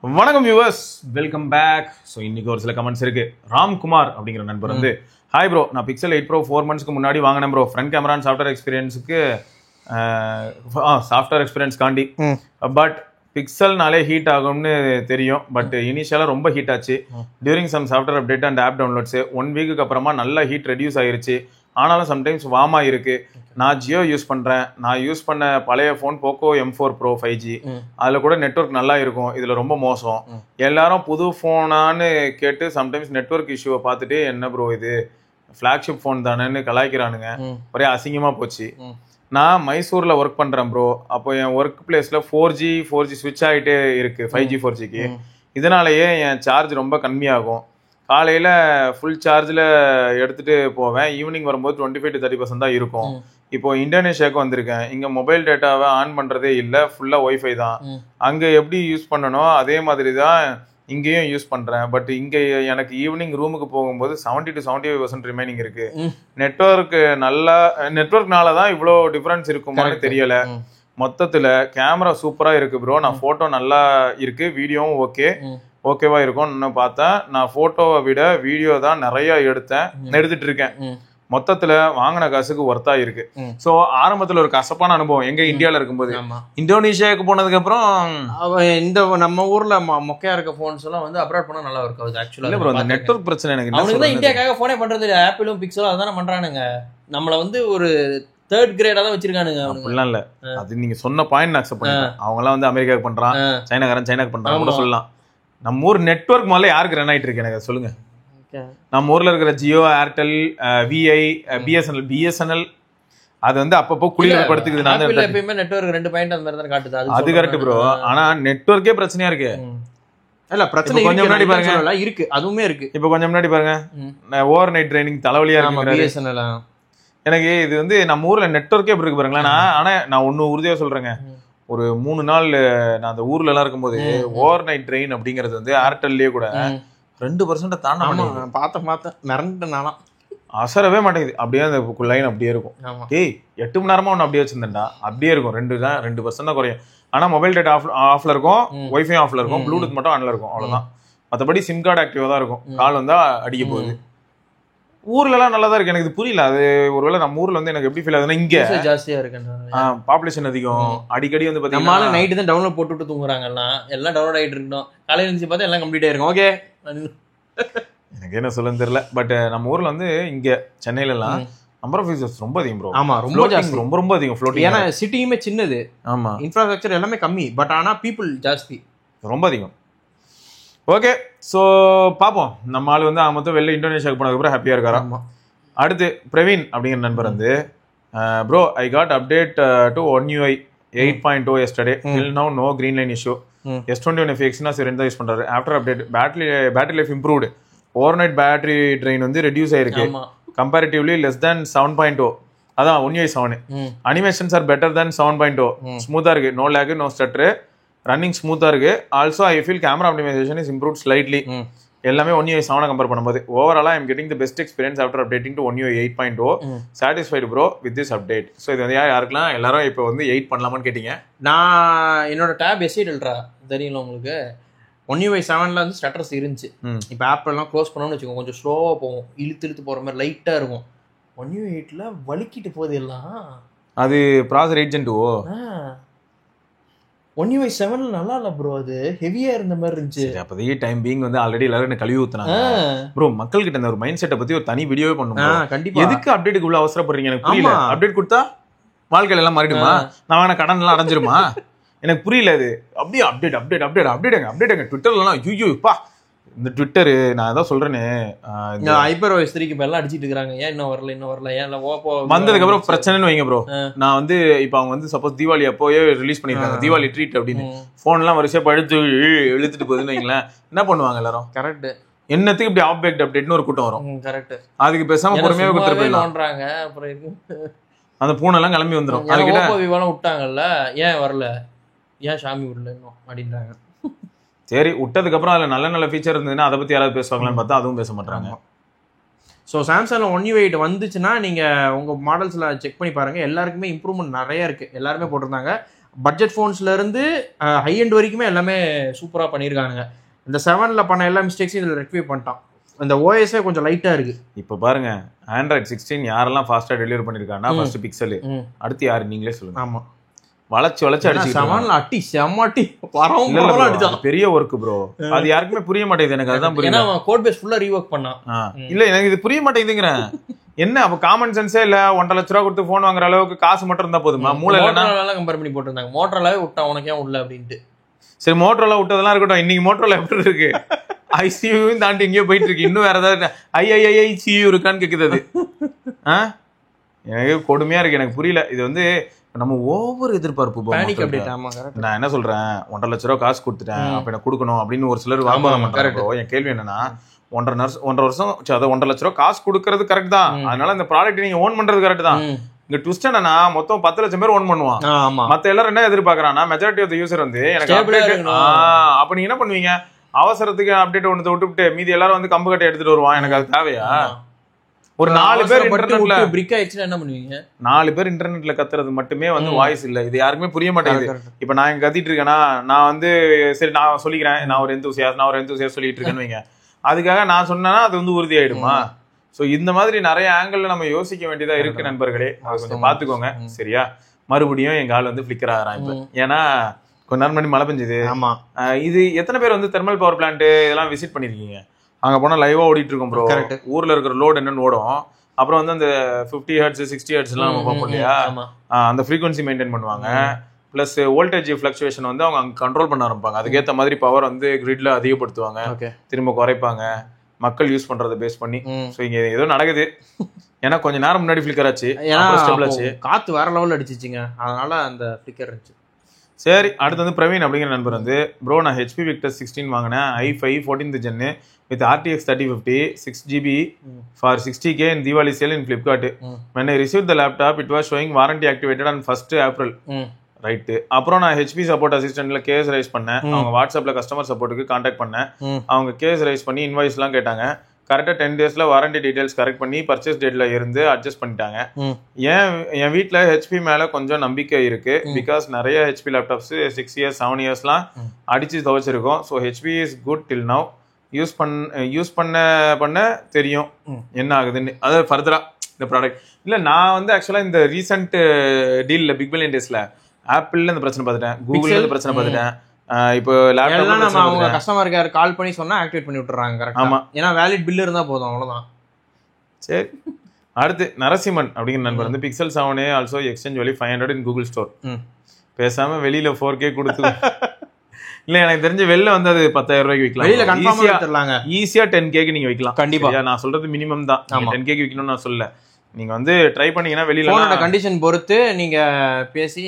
வணக்கம் viewers, welcome back. So இன்னைக்கு ஒரு சில கமெண்ட்ஸ் இருக்கு. ராம்குமார் அப்படிங்கிற நண்பர் வந்து, ஹாய் ப்ரோ, நான் பிக்சல் 8 Pro 4 months முன்னாடி வாங்கினேன் bro. Front camera and software எக்ஸ்பீரியன்ஸுக்கு சாஃப்ட்வேர் எக்ஸ்பீரியன்ஸ் காண்டி, பட் பிக்சல்னாலே ஹீட் ஆகும்னு தெரியும். பட் இனிஷியலாக ரொம்ப ஹீட் ஆச்சு. During some software update and app downloads 1 வீக்குக்கு அப்புறமா நல்லா ஹீட் ரெடியூஸ் ஆயிருச்சு. ஆனாலும் சம்டைம்ஸ் வார்மாக இருக்கு. நான் ஜியோ யூஸ் பண்ணுறேன். நான் யூஸ் பண்ண பழைய phone Poco M4 Pro 5G, அதில் கூட நெட்ஒர்க் நல்லா இருக்கும். இதில் ரொம்ப மோசம். எல்லாரும் புது ஃபோனான்னு கேட்டு சம்டைம்ஸ் நெட்ஒர்க் இஷ்யூவை பார்த்துட்டு, என்ன ப்ரோ இது ஃப்ளாக்ஷிப் ஃபோன் தானேன்னு கலாய்க்கிறானுங்க. ஒரே அசிங்கமாக போச்சு. நான் மைசூரில் ஒர்க் பண்ணுறேன் ப்ரோ. அப்போ என் ஒர்க் பிளேஸில் 4G ஸ்விட்ச் ஆகிட்டே இருக்குது 5G 4Gக்கு. இதனாலேயே என் சார்ஜ் ரொம்ப கம்மியாகும். காலையில் ஃபுல் சார்ஜில் எடுத்துகிட்டு போவேன். ஈவினிங் வரும்போது 25 to 30% தான் இருக்கும். இப்போ இந்தோனேஷியாவுக்கு வந்திருக்கேன். இங்கே மொபைல் டேட்டாவை ஆன் பண்ணுறதே இல்லை, ஃபுல்லாக ஒய்ஃபை தான். அங்கே எப்படி யூஸ் பண்ணணும் அதே மாதிரி தான் இங்கேயும் யூஸ் பண்ணுறேன். பட் இங்கே எனக்கு ஈவினிங் ரூமுக்கு போகும்போது 70 to 75% ரிமைனிங் இருக்கு. நெட்வொர்க்னால தான் இவ்வளோ டிஃப்ரென்ஸ் இருக்குமான்னு தெரியலை. மொத்தத்தில் கேமரா சூப்பராக இருக்குது ப்ரோ. நான் ஃபோட்டோ நல்லா இருக்கு, வீடியோவும் ஓகேவா இருக்கும்னு பார்த்தேன். நான் ஃபோட்டோவை விட வீடியோ தான் நிறைய எடுத்துட்டு இருக்கேன். மொத்தத்துல வாங்கின காசுக்கு ஒர்த்தா இருக்கு. சோ ஆரம்பத்துல ஒரு கசப்பான அனுபவம் எங்க இந்தியால இருக்கும்போது. இந்தோனேஷியாவுக்கு போனதுக்கு அப்புறம் இந்த நம்ம ஊர்ல மொக்கையா இருக்க போன்ஸ் எல்லாம் வந்து அப்ராட் பண்ணா நல்லா இருக்கும். ஆக்சுவலா ப்ரோ, அந்த நெட்வொர்க் பிரச்சனை எனக்கு அவனுக்கு தான் இந்தியாக்காக போனே பண்றது இல்லை. ஆப்பிளும் பிக்சலும் அதான பண்றானுங்க. நம்மள வந்து ஒரு தேர்ட் கிரேடா தான் வச்சிருக்கானுங்க. அப்படிலாம் இல்ல, அது நீங்க சொன்ன பாயிண்ட் நான் அக்செப்ட் பண்ணிட்டேன். அவங்க எல்லாம் வந்து அமெரிக்காவுக்கு பண்றான், சைனாக்கு பண்றான் கூட சொல்லலாம். நம்ம ஊர் நெட்வொர்க் முதல்ல யாருக்கு ரன் ஆயிட்டு இருக்கு எனக்கு சொல்லுங்க. நம்ம ஊர்ல இருக்கிற ஜியோ, ஏர்டெல், விஐ, பிஎஸ்என்எல் அது வந்து அப்பப்போ குளிர படுத்துக்குது. எப்பயுமே நெட்வொர்க் 2 பாயிண்ட் அந்த மாதிரி தான் காட்டுது. அது கரெக்ட் ப்ரோ. ஆனா நெட்வொர்க்கே பிரச்சனையா இருக்கு. இல்ல பிரச்சனை கொஞ்சம் முன்னாடி பாருங்க இருக்கு, அதுவுமே இருக்கு. இப்போ கொஞ்சம் முன்னாடி பாருங்க, ஓவர் நைட் ட்ரைனிங் தலைவலியா இருக்கு. எனக்கு இது வந்து நம்ம ஊர்ல நெட்வொர்க்கே எப்படி இருக்கு பாருங்களேன். ஆனா நான் ஒண்ணு உறுதியா சொல்றேங்க, ஒரு 3 நாள் நான் அந்த ஊர்ல எல்லாம் இருக்கும்போது ஓவர் நைட் ட்ரெயின் அப்படிங்கிறது வந்து ஏர்டெல்லே கூட 2% தாண்ட மாட்டேங்குது. பார்த்தேன் மிரண்டனாலாம் அசரவே மாட்டேங்குது. அப்படியே அந்த லைன் அப்படியே இருக்கும். ஏய் 8 மணி நேரமா ஒன்று அப்படியே வச்சிருந்தேன்டா, அப்படியே இருக்கும். 2% தான் குறையும். ஆனா மொபைல் டேட்டா ஆஃப்ல இருக்கும், ஒய்ஃபை ஆஃப்ல இருக்கும், ப்ளூடூத் மட்டும் ஆன்ல இருக்கும், அவ்வளவுதான். மற்றபடி சிம் கார்டு ஆக்டிவா தான் இருக்கும். கால் வந்தா அடிக்க போகுது. ஊர்ல எல்லாம் நல்லா தான் இருக்கு. எனக்கு இது புரியல. அது ஒருவேளை நம்ம ஊர்ல வந்து எனக்கு எப்படி ஃபீல் ஆகுதுன்னா, இங்க ஜாஸ்தியா இருக்கு, பாப்புலேஷன் அதிகம். அடிக்கடி வந்து பாத்தீங்கன்னா நைட்டு தான் டவுன்லோட் போட்டு தூங்குறாங்க. எல்லாம் டவுன்லோட் ஆகிட்டு இருக்கணும். காலையில இருந்து பார்த்தா எல்லாம் கம்ப்ளீட் ஆயிருக்கும். ஓகே, எனக்கு என்ன சொல்லுன்னு தெரியல. பட் நம்ம ஊர்ல வந்து இங்க சென்னையில எல்லாம் நம்பர் ஆஃப் யூசர்ஸ் ரொம்ப அதிகம் ப்ரோ. ஆமா, ரொம்ப ஜாஸ்தி, ரொம்ப அதிகம் ஃப்ளோட்டிங். ஏன்னா சிட்டியுமே சின்னது. ஆமா, இன்ஃப்ராஸ்ட்ரக்சர் எல்லாமே கம்மி. பட் ஆனா பீப்புள் ஜாஸ்தி, ரொம்ப அதிகம். ஓகே, ஸோ பார்ப்போம். நம்ம ஆள் வந்து மொத்தம் வெளில இந்தோனேஷியாவுக்கு போனதுக்கப்புறம் ஹாப்பியாக இருக்காரா. அடுத்து பிரவீன் அப்படிங்கிற நண்பர் வந்து, bro I got update to One UI 8.0 yesterday. Till now no green line issue. S21 FX நான் சரியா யூஸ் பண்றாரு. After update battery life improved. Overnight battery drain வந்து ரெடியூஸ் ஆயிருக்கு. Comparatively less than 7.0. அதான் One UI 7. Animations are better than 7.0. ஸ்மூத்தா இருக்கு, no lag, no stutter, running ஸ்மூத்தா இருக்கு. Also I feel camera optimisation is improved slightly. எல்லாமே One UI 7 compare பண்ணும்போது ஓவராலா I am getting the best experience after updating to One UI 8.0. Satisfied bro with this update. So இது வந்து யாருக்கெல்லாம் எல்லாரும் இப்போ வந்து 8 பண்ணலாமான்னு கேட்டீங்க. நான் என்னோட டேப் S8 தெரியல உங்களுக்கு. One UI 7ல வந்து ஸ்டட்டர்ஸ் இருந்துச்சு. இப்போ ஆப் எல்லாம் க்ளோஸ் பண்ணோம்னு வச்சுக்கோங்க, கொஞ்சம் ஸ்லோவாக போகும், இழுத்து போகிற மாதிரி லைட்டாக இருக்கும். One UI 8ல வலிக்கிட்டு போகுது எல்லாம். அது ப்ராசர் 8gen 2. One UI 7 நல்லா இல்ல ப்ரோ, அது ஹெவியா இருந்த மாதிரி இருந்துச்சு. அப்போதைக்கு டைம் பீங் வந்து ஆல்ரெடி எல்லாரும் கழுவி ஊத்துனாங்க ப்ரோ. மக்கள் கிட்ட இந்த ஒரு மைண்ட் செட்டை பத்தி ஒரு தனி வீடியோவே பண்ணுவோம். கண்டிப்பா. எதுக்கு அப்டேட்டுக்கு உள்ள அவசரப்படுறீங்க எனக்கு புரியல. அப்டேட் கொடுத்தா வாழ்க்கையில எல்லாம் மாறிடுமா? நான் கடன் எல்லாம் அடைஞ்சிருமா? எனக்கு புரியல. அது அப்படியே அப்டேட் ட்விட்டர்லாம் ஐயோப்பா, இந்த ட்விட்டரு நான் அதான் சொல்றேனே, ஹைப்பர்வைஸ் 3க்கு இப்ப எல்லாம் அடிச்சிட்டு இருக்காங்க. ஏன் இன்னும் வரல ஏன் வந்ததுக்கு அப்புறம் பிரச்சனைன்னு வைங்க ப்ரோ. நான் வந்து இப்போ அவங்க வந்து சப்போஸ் தீபாவளி அப்போயே ரிலீஸ் பண்ணிருக்காங்க தீபாவளி ட்ரீட் அப்படின்னு, போன் எல்லாம் வரிசையா பழுத்து இழுத்துட்டு போகுதுன்னு வைங்களேன், என்ன பண்ணுவாங்க எல்லாரும்? கரெக்ட். என்னத்துக்கு இப்படி ஆப்டேட் அப்டேட்னு ஒரு கூட்டம் வரும். கரெக்ட். அதுக்கு பேசாம பொறுமையாவே கொடுத்துட்டு போயிடலாம். அப்புறம் அந்த பூனை எல்லாம் கிளம்பி வந்துடும். விட்டாங்கல்ல, ஏன் வரல, ஏன் ஷாமி விடல இன்னும் அப்படின்றாங்க. சரி, விட்டதுக்கு அப்புறம் அதுல நல்ல ஃபீச்சர் இருந்ததுன்னா அதை பத்தி யாராவது பேசுவாங்களான்னு பார்த்தா அதுவும் பேச மாட்டாங்க. ஸோ சாம்சங்ல One UI 8 வந்துச்சுன்னா நீங்க உங்க மாடல்ஸ்ல செக் பண்ணி பாருங்க. எல்லாருக்குமே இம்ப்ரூவ்மெண்ட் நிறைய இருக்கு, எல்லாருமே போட்டிருந்தாங்க. பட்ஜெட் ஃபோன்ஸ்ல இருந்து ஹை எண்ட் வரைக்குமே எல்லாமே சூப்பரா பண்ணியிருக்கானுங்க. இந்த 7ல பண்ண எல்லா மிஸ்டேக்ஸையும் இதில் ரெக்டிஃபை பண்ணிட்டான். இந்த ஓஎஸ்ஏ கொஞ்சம் லைட்டா இருக்கு. இப்போ பாருங்க Android 16 யாரெல்லாம் ஃபாஸ்டா டெலிவரி பண்ணிருக்காங்கன்னா ஃபர்ஸ்ட் பிக்சல், அடுத்து யாரு நீங்களே சொல்லுங்க. ஆமா, வளைச்சு அடிச்சு 7ல அட்டி செம்மாட்டி வரவங்க அடிச்சான். பெரிய ஒர்க் ப்ரோ. அது யாருக்குமே புரிய மாட்டேங்குது. எனக்கு அதுதான் புரியல. ஏன்னா கோட் பேஸ் ஃபுல்லா ரீவொர்க் பண்ணான். இல்ல எனக்கு இது புரிய மாட்டேங்குதுங்கிறேன். என்ன அப்ப காமன் சென்ஸே இல்ல. 1.5 லட்ச ரூபா கொடுத்து போன் வாங்குற அளவுக்கு காசு மட்டும் இருந்தா போதுமா? மூளை இல்லைன்னா கம்பேர் பண்ணி போட்டுருந்தாங்க. மோட்டரோலாவே விட்டா உனக்கே உள்ள அப்படின்ட்டு. சரி, மோட்டரோலா விட்டதெல்லாம் இருக்கட்டும். இன்னைக்கு மோட்டரோலா எப்படி இருக்கு? ஐசியூவும் தாண்டி எங்கேயோ போயிட்டு இருக்கு. இன்னும் வேற ஏதாவது ஐசியூ இருக்கான்னு கேக்குது அது. எனக்கு கொடுமையா இருக்கு. எனக்கு புரியல. இது வந்து நம்ம ஓவர் எதிர்பார்ப்பு. நான் என்ன சொல்றேன், 1.5 லட்ச ரூபா காசு கொடுத்துட்டேன், அப்ப எனக்கு கொடுக்கணும் அப்படின்னு ஒரு சிலர் வாங்குவாங்க. என் கேள்வி என்னன்னா, 1.5 வருஷம் 1.5 லட்ச ரூபா காசு கொடுக்கறது கரெக்ட் தான். அதனால இந்த ப்ராடக்ட் நீங்க ஓன் பண்றது கரெக்ட் தான். இங்க ட்விஸ்ட் என்னன்னா, மொத்தம் 10 லட்சம் பேர் ஓன் பண்ணுவான். மத்த எல்லாரும் என்ன எதிர்பார்க்கறான்னா, மெஜாரிட்டி ஆஃப் த யூசர் வந்து எனக்கு அப்ப நீங்க என்ன பண்ணுவீங்க? அவசரத்துக்கு அப்டேட் ஒன்று விட்டுவிட்டு மீதி எல்லாரும் வந்து கம்பு கட்டை எடுத்துட்டு வருவான். எனக்கு அது தேவையா? ஒரு 4 பேர் இன்டர்நெட்ல பிரிக் ஆயிடுச்சுன்னா என்ன பண்ணுவீங்க? 4 பேர் இன்டர்நெட்ல கத்துறது மட்டுமே வந்து வாய்ஸ் இல்ல. இது யாருக்குமே புரிய மாட்டேங்குது. இப்ப நான் இங்க கத்திட்டு இருக்கேன்னா, நான் வந்து சரி நான் சொல்லிக்கிறேன், நான் ஒரு எந்தூசியாஸ்ட் சொல்லிட்டு இருக்கேன்னு வைங்க. அதுக்காக நான் சொன்னேன்னா அது வந்து உறுதி ஆயிடுமா? சோ இந்த மாதிரி நிறைய ஆங்கிள் நம்ம யோசிக்க வேண்டியதா இருக்கு நண்பர்களே. கொஞ்சம் பாத்துக்கோங்க சரியா? மறுபடியும் எங்க ஆள் வந்து பிளிக்கர் ஆகிறான் இப்ப. ஏன்னா கொஞ்ச நேரம் முன்னாடி மழை பெஞ்சது. ஆமா, இது எத்தனை பேர் வந்து தெர்மல் பவர் பிளான்ட் இதெல்லாம் விசிட் பண்ணிருக்கீங்க? அங்க போனா லைவா ஓடிட்டு இருக்கும் ப்ரோ. ஊர்ல இருக்கிற லோட் என்னன்னு ஓடும். அப்புறம் வந்து அந்த 50 ஹெர்ட்ஸ் 60 ஹெர்ட்ஸ் எல்லாம் நம்ம பார்ப்போம் இல்லையா? அந்த ஃப்ரீக்வன்சி மெயின்டைன் பண்ணுவாங்க. பிளஸ் வோல்டேஜ் ஃபிளக்சுவேஷன் வந்து அவங்க அங்க கண்ட்ரோல் பண்ண ஆரம்பிப்பாங்க. அதுக்கேற்ற மாதிரி பவர் வந்து கிரிட்ல அதிகப்படுத்துவாங்க, திரும்ப குறைப்பாங்க, மக்கள் யூஸ் பண்றதை பேஸ் பண்ணி. ஸோ இங்க ஏதோ நடக்குது. ஏன்னா கொஞ்ச நேரம் முன்னாடி ஃபிளிக்கர் ஆச்சு, காத்து வேற லெவல் அடிச்சிச்சுங்க, அதனால அந்த ஃபிளிக்கர் இருந்துச்சு. சரி, அடுத்து வந்து பிரவீன் அப்படிங்கிற நண்பர் வந்து, ப்ரோ நான் ஹெச்பி விக்டர் 16 வாங்கினேன், i5 14th gen with RTX 3050 6GB for 60K in Diwali sale in Flipkart. When I received the laptop, it was showing warranty activated on 1st April. Right. அப்புறம் நான் ஹெச்பி சப்போர்ட் அசிஸ்டன்ட்ல கேஸ் ரைஸ் பண்ணேன். அவங்க வாட்ஸ்அப்ல customer சப்போர்ட்டுக்கு contact பண்ணேன். அவங்க case rice பண்ணி invoice எல்லாம் கேட்டாங்க. கரெக்டா 10 daysல வாரண்டி டீடைல்ஸ் கரெக்ட் பண்ணி பர்ச்சேஸ் டேட்ல இருந்து அட்ஜஸ்ட் பண்ணிட்டாங்க. என் வீட்டுல ஹெச்பி மேல கொஞ்சம் நம்பிக்கை இருக்கு. பிகாஸ் நிறைய ஹெச்பி லேப்டாப்ஸ் 6 years 7 yearsலாம் அடிச்சு துவைச்சிருக்கோம். So HP is good till now. Use பண்ண தெரியும் என்ன ஆகுதுன்னு. அதாவது ஃபர்தரா இந்த ப்ராடக்ட் இல்ல. நான் வந்து ஆக்சுவலா இந்த ரீசெண்ட் டீல்ல பிக் பில்லியன் டேஸ்ல ஆப்பிள்ல இந்த பிரச்சனை பார்த்துட்டேன், கூகுள்ல இந்த பிரச்சனை பார்த்துட்டேன். இப்போ லேப்டாப்ல நம்ம அவங்க கஸ்டமர் கேர் கால் பண்ணி சொன்னா ஆக்டிவேட் பண்ணி விட்டுறாங்க. கரெக்ட்டா? ஆமா, ஏன்னா வேலிட் பில் இருந்தா போதும், அவ்வளவுதான். சரி, அடுத்து நரசிம்மன் அப்படிங்கிற நண்பர் வந்து pixel 7a also exchange value 500 in Google store. பேசாம வெளியில 4K கொடுத்து இல்ல, எனக்கு தெரிஞ்ச வெளில வந்து அது 10,000 ரூபாய்க்கு விற்கலாம். வெளியில கன்ஃபார்மா வித்துறலாங்க. ஈஸியா 10K நீங்க விற்கலாம். கண்டிப்பா. நான் சொல்றது மினிமம் தான். 10K விற்கணும்னு நான் சொல்லல. நீங்க வந்து ட்ரை பண்ணீங்கன்னா வெளியில போனோட கண்டிஷன் பொறுத்து நீங்க பேசி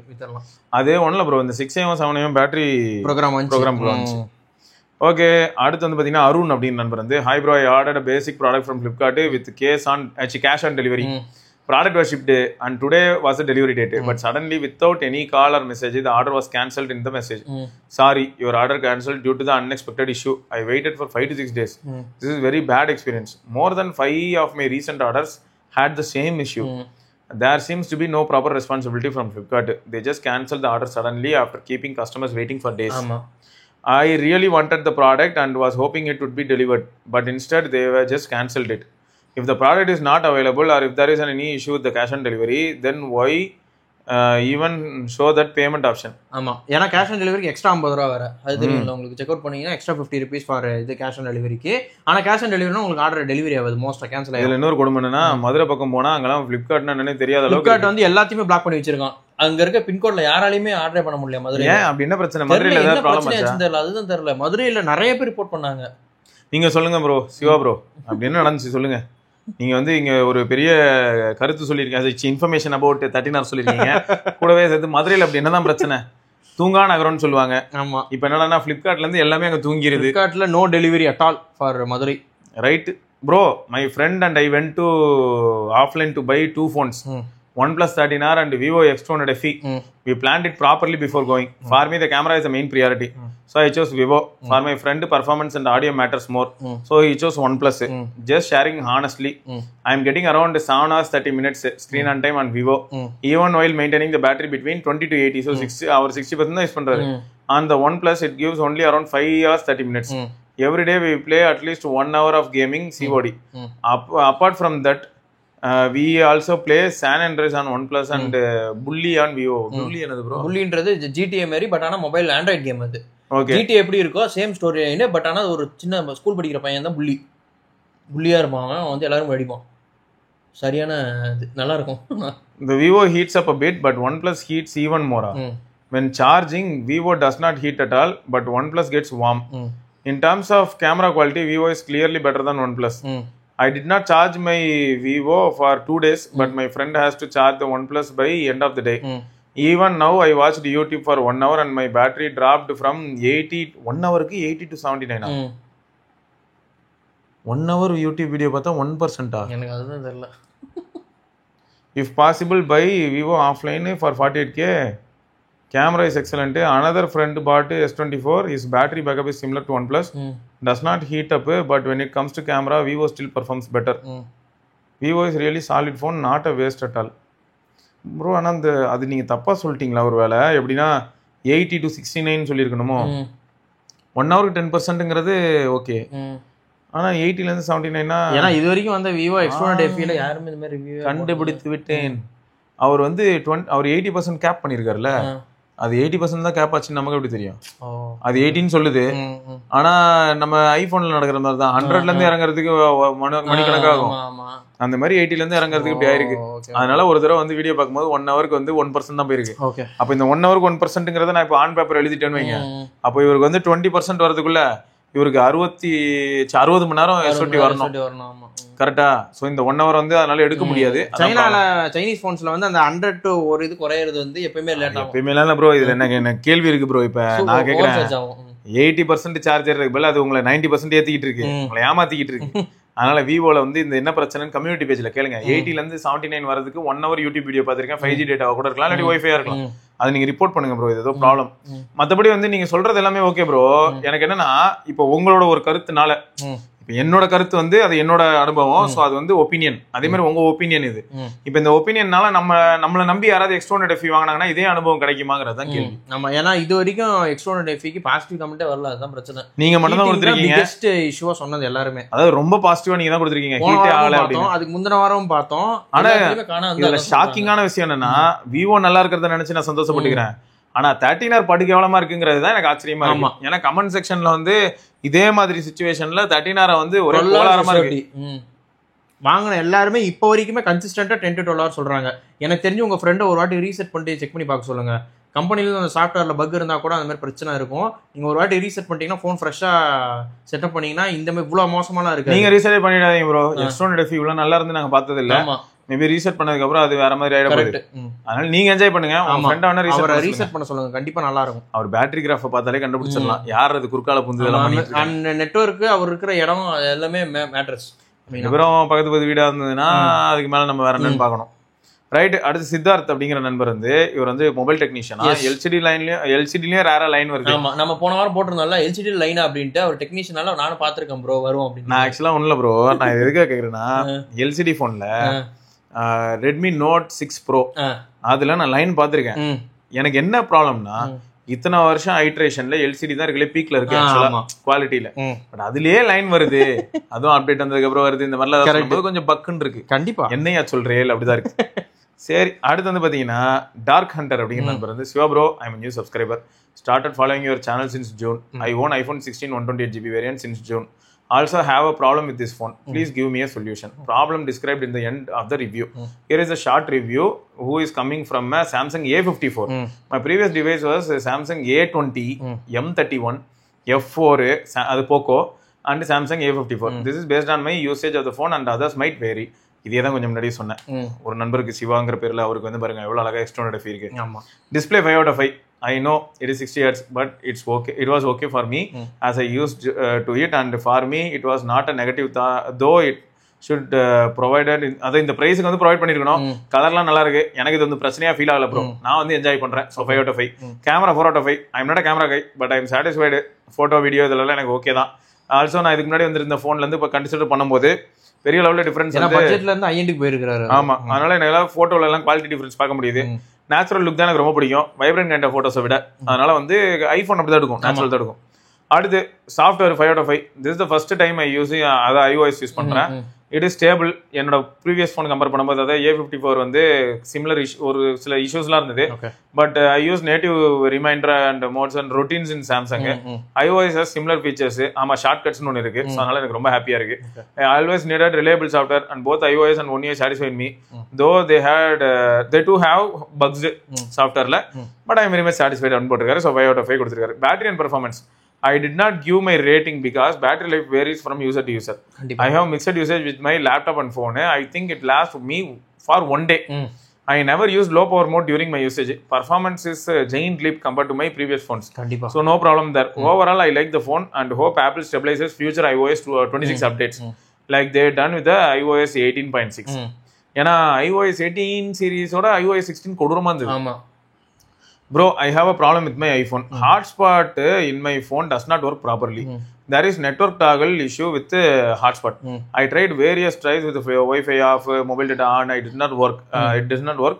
வித்தறலாம். அது ஒண்ணுல ப்ரோ, இந்த 6am 7am பேட்டரி ப்ரோக்ராம் வந்துச்சு. ஓகே, அடுத்து வந்து பாத்தீங்கன்னா அருண் அப்படின்னு நண்பர் வந்து, hi bro, I ordered a basic product from Flipkart with cash on delivery. Product was shipped and today was the delivery date. But suddenly without any call or message, the order was cancelled in the message. Sorry, your order cancelled due to the unexpected issue. I waited for 5 to 6 days. This is very bad experience. More than 5 of my recent orders had the same issue. There seems to be no proper responsibility from Flipkart. They just cancelled the order suddenly after keeping customers waiting for days. I really wanted the product and was hoping it would be delivered, but instead they were just cancelled it. If the product is not available or if there is any issue with the cash on delivery, then why even show that payment option? ஆமா, ஏன்னா cash on டெலிவரிக்கு extra 50 ரூபா வேற. அது தெரியும்ல உங்களுக்கு. Check out பண்ணீங்கன்னா extra 50 rupees for இது கேஷ் ஆன் டெலிவரிக்கு. ஆனா கேஷ் ஆன் டெலிவரினா உங்களுக்கு ஆர்டர் டெலிவரி ஆகுது, மோஸ்டா கேன்சல் ஆகுது. இதுல இன்னொரு கொடுமை என்னன்னா, மதுரை பக்கம் போனா அங்கெல்லாம் Flipkartனா என்னன்னே தெரியாத அளவுக்கு Flipkart வந்து எல்லாத்தையுமே பிளாக் பண்ணி வச்சிருக்கான். அங்க இருக்க பின்கோட்ல யாராலையுமே ஆர்டர் பண்ண முடியல. மதுரை ஏன் அப்படி என்ன பிரச்சனை? மதுரையில ஏதாவது ப்ராப்ளம் ஆச்சா? தெரியல, அதுதான் தெரியல. மதுரையில நிறைய பேர் ரிப்போர்ட் பண்ணாங்க. நீங்க சொல்லுங்க ப்ரோ, சிவா ப்ரோ, அப்படி என்ன நடந்துச்சு சொல்லுங்க. நீங்க வந்து இங்க ஒரு பெரிய கருத்து சொல்லிருக்கீங்க, இன்ஃபர்மேஷன் அபவுட் 13 hours சொல்லிருக்கீங்க. கூடவே சேர்த்து மதுரையில அப்படி என்னதான் பிரச்சனை? தூங்கா நகரம்னு சொல்லுவாங்க. ஆமா, இப்ப என்னன்னா Flipkartல இருந்து எல்லாமே அங்க தூங்கிருது. Flipkartல no delivery at all for Madurai. Right bro, my friend and I went to offline to buy 2 phones. OnePlus 13R and Vivo X200 FE. We planned it properly before going. For me, the camera is the main priority. So I chose Vivo. For my friend, performance and audio matters more. So he chose OnePlus. Just sharing honestly, I am getting around 7 hours 30 minutes screen on time on Vivo. Even while maintaining the battery between 20 to 80. So 60% use பண்றாரு. On the OnePlus, it gives only around 5 hours 30 minutes. Every day we play at least 1 hour of gaming COD. Apart from that, we also play San Andreas on OnePlus and Bully on Vivo. Bully என்னது bro? புல்லின்றது GTA மாதிரி but ஆனா mobile Android game அது. Okay. GTA எப்படி இருக்கோ same story line but ஆனா ஒரு சின்ன school படிக்கிற பையன் தான் புள்ளியா இருப்பான், அவன் வந்து எல்லாரும் அடிப்பான். சரியான இது நல்லா இருக்கும். The Vivo heats up a bit, but OnePlus heats even more. When charging, Vivo does not heat at all, but OnePlus gets warm. In terms of camera quality, Vivo is clearly better than OnePlus. I did not charge my Vivo for 2 days, but my friend has to charge the OnePlus by end of the day. Even now, I watched YouTube for 1 hour and my battery dropped from 1 hour to 80 to 79. 1 hour YouTube video பார்த்தா 1%. எனக்கு அதுதான் தெரியல. If possible, buy Vivo offline for 48K. Camera is excellent. Another friend bought S24. His battery backup is similar to OnePlus. Does not heat up, but when it comes to camera, Vivo still performs better. Vivo is really solid phone, not a waste at all. Bro, Anand அது நீங்கள் தப்பாக சொல்லிட்டீங்களா ஒரு வேலை? எப்படின்னா 80 to 69 சொல்லியிருக்கணுமோ? 1 hour 10%ங்கிறது okay. ஆனால் 80லேருந்து 79னா ஏன்னா இது வரைக்கும் வந்து Vivo X200 FE யாருமே இந்த மாதிரி ரிவ்யூ கண்டுபிடித்து விட்டேன். அவர் வந்து அவர் 80% கேப் பண்ணியிருக்காருல்ல, அது 80% தான் கேப் ஆச்சுன்னு நமக்கு எப்படி தெரியும்? அது 18 சொல்லுது. ஆனா நம்ம ஐபோன்ல நடக்கிற மாதிரி தான் 100ல இருந்து இறங்குறதுக்கு மணிக்கணக்காகும். அந்த மாதிரி 80ல இருந்து இறங்குறதுக்கு இப்படி ஆயிருக்கு. அதனால ஒரு தடவை வந்து வீடியோ பார்க்கும்போது 1 ஹவருக்கு வந்து 1% தான் போயிருக்கு. அப்ப இந்த 1 ஹவருக்கு 1%ங்கிறத நான் இப்போ ஆன் பேப்பர் எழுதிட்டேன்னு வைங்க. அப்போ இவருக்கு வந்து 20% வரதுக்குள்ள இவருக்கு 60 மணி நேரம் எஸ்ஓடி வரணும். கரெக்டா? சோ இந்த 1 ஹவர் வந்து அதனால எடுக்க முடியாது. சைனீஸ் போன்ஸ்ல வந்து அந்த 100 to ஒரு இது குறையிறது வந்து எப்பவுமே லேட் ஆகும். எப்பவுமே இல்ல ப்ரோ. இது என்ன கேள்வி இருக்கு ப்ரோ. இப்ப நான் கேக்குறேன் 80% சார்ஜர் இருக்கு பதிலா அது உங்களை 90% ஏத்திக்கிட்டு இருக்கு, உங்களை ஏமாத்திக்கிட்டு இருக்கு. அதனால விவோல வந்து இந்த என்ன பிரச்சனைன்னு கம்யூனிட்டி பேஜ்ல கேளுங்க. 80ல இருந்து 79 வரதுக்கு 1 ஹவர் யூடியூப் வீடியோ பாத்திருக்கேன். 5G டேட்டாவா கூட இருக்கலாம், இல்லாட்டி வைஃபையா இருக்கலாம். அது நீங்க ரிப்போர்ட் பண்ணுங்க ப்ரோ. இது ஏதோ ப்ராப்ளம். மத்தபடி வந்து நீங்க சொல்றது எல்லாமே ஓகே ப்ரோ. எனக்கு என்னன்னா இப்போ உங்களோட ஒரு கருத்துனால, இப்போ என்னோட கருத்து வந்து அது என்னோட அனுபவம். ஸோ அது வந்து ஒப்பீனியன். அதே மாதிரி உங்க ஒப்பீனியன் இது. இப்போ இந்த ஒப்பீனியனால நம்மளை நம்பி யாராவது X200 FE வாங்கினாங்கன்னா இதே அனுபவம் கிடைக்குமாங்கிறது தான் கேள்வி. நம்ம ஏன்னா இது வரைக்கும் X200 FEக்கு பாசிட்டிவ் கமெண்டே வரல. அதுதான் பிரச்சனை. நீங்க மட்டும் தான் கொடுத்துருக்கீங்க. பெஸ்ட் இஷ்யூவா சொன்னது எல்லாருமே. அதாவது ரொம்ப பாசிட்டிவா நீங்க தான் கொடுத்துருக்கீங்க. ஹீட் ஆகல அப்படின்னு. அதுக்கு முந்தின வாரம் பார்த்தோம். ஆனா இதுல ஷாக்கிங்கான விஷயம் என்னன்னா, விவோ நல்லா இருக்கிறத நினைச்சு நான் சந்தோஷப்பட்டுக்கிறேன். ஆனா 13R படு கேவலமா இருக்குங்கிறது தான் எனக்கு ஆச்சரியமா இருக்கு. ஏன்னா கமெண்ட் செக்ஷன்ல வந்து இதே மாதிரி சிச்சுவேஷன்ல 13R வந்து ஒரே கோளாரமா இருக்கு. வாங்கின எல்லாருமே இப்போ வரைக்குமே கன்சிஸ்டன்டா 10 to 12 hours சொல்றாங்க. எனக்கு தெரிஞ்சு உங்க ஃப்ரெண்ட் ஒரு வாட்டி ரீசெட் பண்ணிட்டு செக் பண்ணி பார்க்க சொல்லுங்க. கம்பெனில அந்த சாஃப்ட்வேர்ல பக் இருந்தா கூட அந்த மாதிரி பிரச்சனை இருக்கும். நீங்க ஒரு வாட்டி ரீசெட் பண்ணிட்டீங்கன்னா ஃபோன் ஃப்ரெஷ்ஷா செட்டப் பண்ணீங்கன்னா இந்த மாதிரி இவ்வளவு மோசமாலாம் இருக்கு. நீங்க ரீசெட் பண்ணிடாதீங்க ப்ரோ. X200 FE இவ்வளவு நல்லா இருந்து நாங்க பார்த்தது இல்ல. மேபி ரீசெட் பண்ணதுக்கு அப்புறம் அது வேற மாதிரி ஆயிட போகுது. அதனால நீங்க என்ஜாய் பண்ணுங்க. உங்க ஃப்ரெண்ட் அவன ரீசெட் பண்ண சொல்லுங்க. கண்டிப்பா நல்லா இருக்கும். அவர் பேட்டரி கிராஃப பார்த்தாலே கண்டுபிடிச்சிடலாம் யார் அது குறுக்கால புந்து எல்லாம் பண்ணிட்டு. அந்த நெட்வொர்க் அவர் இருக்கிற இடம் எல்லாமே மேட்டர்ஸ். இவரும் பக்கத்து வீடா இருந்ததுன்னா அதுக்கு மேல நம்ம வேற என்னன்னு பார்க்கணும். ரைட். அடுத்து சித்தார்த் அப்படிங்கிற நண்பர் வந்து இவர் வந்து மொபைல் டெக்னீஷியனா. எல்சிடிலயும் ரேரா லைன் வருது. ஆமா, நம்ம போன வாரம் போட்டிருந்தோம்ல எல்சிடி லைன் அப்படின்ட்டு. அவர் டெக்னீஷியனால நானும் பாத்துருக்கேன் ப்ரோ வரும் அப்படின்னு. நான் ஆக்சுவலா ஒண்ணுல ப்ரோ, நான் எதுக்காக கேக்குறேன்னா எல்சிடி போன்ல ரெட்மி நோட் 6 ப்ரோ அதுல நான் லைன் பாத்திருக்கேன். எனக்கு என்ன ப்ராப்ளம்னா இத்தனை வருஷம் ஐட்ரேஷன்ல எல்சிடி தான் இருக்கல பீக்ல இருக்கு ஆக்சுவலா குவாலிட்டியில. பட் அதுலயே லைன் வருது. அதுவும் அப்டேட் வந்ததுக்கு அப்புறம் வருது. இந்த மாதிரிலாம் கொஞ்சம் பக்குன்னு இருக்கு. கண்டிப்பா என்னையா சொல்றேன் அப்படிதான் இருக்கு. சரி, அடுத்து வந்து பாத்தீங்கன்னா டார்க் ஹண்டர் அப்படிங்கிற நண்பர் வந்து Siva bro, I am new subscriber, started following your channel since June. I own iPhone 16 128GB variant since June. Also have a problem with this phone. Please give me a solution. Problem described in the end of the review. Here is a short review who is coming from a Samsung A54. My previous device was a Samsung A20, M31, F4, அது Poco and Samsung A54. This is based on my usage of the phone and others might vary. இதே தான் கொஞ்சம் முன்னாடி சொன்னேன். ஒரு நண்பருக்கு சிவாங்கிற பேர்ல அவருக்கு வந்து பாருங்க எவ்வளவு அழகா X200 FE இருக்கு. Display 5 out of 5. I know it is 60 Hz, but it's okay. It was okay for me as I used to it, and for me it was not a negative though it should provided அதை இந்த பிரைஸுக்கு வந்து provide பண்ணிருக்கணும். கலர்லாம் நல்லா இருக்கு. எனக்கு இது வந்து பிரச்சனையா ஃபீல் ஆகல ப்ரோ. நான் வந்து என்ஜாய் பண்றேன். So 5/5. Camera 4/5. I'm not camera guy, but I'm satisfied. Photo video இதெல்லாம் எனக்கு ஓகே தான். ஆல்சோ நான் இதுக்கு முன்னாடி வந்து இந்த போன்ல இருந்து இப்போ கன்சிடர் பண்ணும்போது பெரிய லெவலில் டிஃபரன்ஸ் பட்ஜெட்ல இருந்து ஐஎன்டிக்கு போயிருக்காரு. ஆமா, அதனால என்னால போட்டோல எல்லாம் குவாலிட்டி டிஃபரன்ஸ் பார்க்க முடியுது. நேச்சுரல் லுக் தான் எனக்கு ரொம்ப பிடிக்கும், வைப்ரண்ட் கைண்ட் ஆஃப் போட்டோஸை விட. அதனால வந்து ஐஃபோன் அப்படி தான் எடுக்கும், நேச்சுரல் தான் எடுக்கும். அடுத்து software 5/5. This is the first time I using அதாவது iOS யூஸ் பண்றேன். It is stable. என்னோட ப்ரீவியஸ் ஃபோன் கம்பேர் பண்ணும்போது அதாவது A54 வந்து சிமிலர் ஒரு சில இஷ்யூஸ்லாம் இருந்தது. But I use native reminder and modes and routines in Samsung. iOS has similar features. ஆமா, ஷார்ட் கட்ஸ்னு ஒன்று இருக்கு. ஸோ அதனால எனக்கு ரொம்ப ஹாப்பியா இருக்கு. I always needed reliable software and both iOS and One UI satisfied me. Though they too have bugs சாஃப்ட்வேர்ல, but I am very much satisfied அப்படின்னு போட்டிருக்காரு. ஸோ 5/5 கொடுத்துருக்காரு. Battery and performance I did not give my rating because battery life varies from user to user. I have mixed usage with my laptop and phone. I think it lasts me for 1 day. I never used low power mode during my usage. Performance is a giant leap compared to my previous phones. So no problem there. Overall, I like the phone and hope Apple stabilizes future iOS 26 updates like they done with the iOS 18.6. ஏன்னா iOS 18 சீரிஸோட iOS 16 கொடூரமா இருந்தது. ஆமா bro, I have a problem with my iPhone. Hotspot in my phone does not work properly. There is network toggle issue with hotspot. I tried various tries with Wi-Fi off, mobile data on. It did not work. It does not work.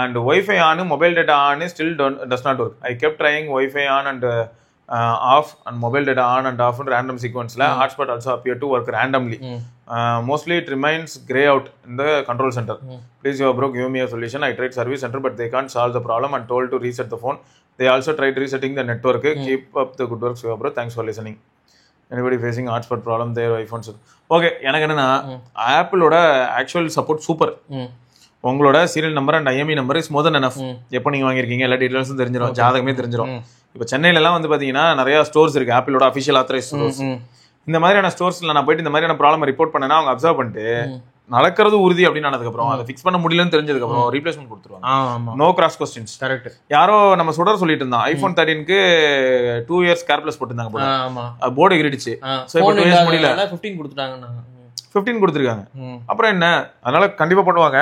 And Wi-Fi on, mobile data on still does not work. I kept trying Wi-Fi on and off and mobile data on and off in random sequence. Hotspot also appear to work randomly. Mostly it remains gray out in the control center. Please bro, give me a solution. I tried service center but they can't solve the problem and told to reset the phone. They also tried resetting the network. Keep up the good work bro. Thanks for listening. Anybody facing hotspot problem their iPhones? Okay, எனக்கு என்னன்னா ஆப்பிளோட actual support super. உங்களோட serial number and IMEI number is more then enough. எப்போ நீங்க வாங்கிருக்கீங்க எல்லா டீடைல்ஸும் தெரிஞ்சிடும், ஜாதகமே தெரிஞ்சிடும். இப்போ சென்னையில எல்லாம் வந்து பாத்தீங்கன்னா நிறைய ஸ்டோர்ஸ் இருக்கு, ஆப்பிளோட அஃபிஷியல் ஆத்தரைஸ் ஸ்டோர்ஸ். இந்த மாதிரியான ஸ்டோர்ஸ்ல நான் போயிட்டு இந்த மாதிரியான ப்ராப்ளம் ரிப்போர்ட் பண்ணேன்னா அவங்க அப்சர்வ் பண்ணிட்டு நடக்கிறது உறுதி அப்படின்னு ஆனதுக்கப்புறம் அதை ஃபிக்ஸ் பண்ண முடியலன்னு தெரிஞ்சதுக்கு அப்புறம் ரீப்ளேஸ்மெண்ட் கொடுத்துருவாங்க. No cross questions. கரெக்ட். யாரோ நம்ம சுடர் சொல்லிட்டு இருந்தான் iPhone 13க்கு 2 years கேர்ப்ளஸ் போட்டுருந்தாங்க போல. போர்டு எகிரிடுச்சு. சோ இப்போ 2 years முடியல, 15 கொடுத்துட்டாங்க. 15 கொடுத்துருக்காங்க. அப்புறம் என்ன, அதனால கண்டிப்பா பண்ணுவாங்க.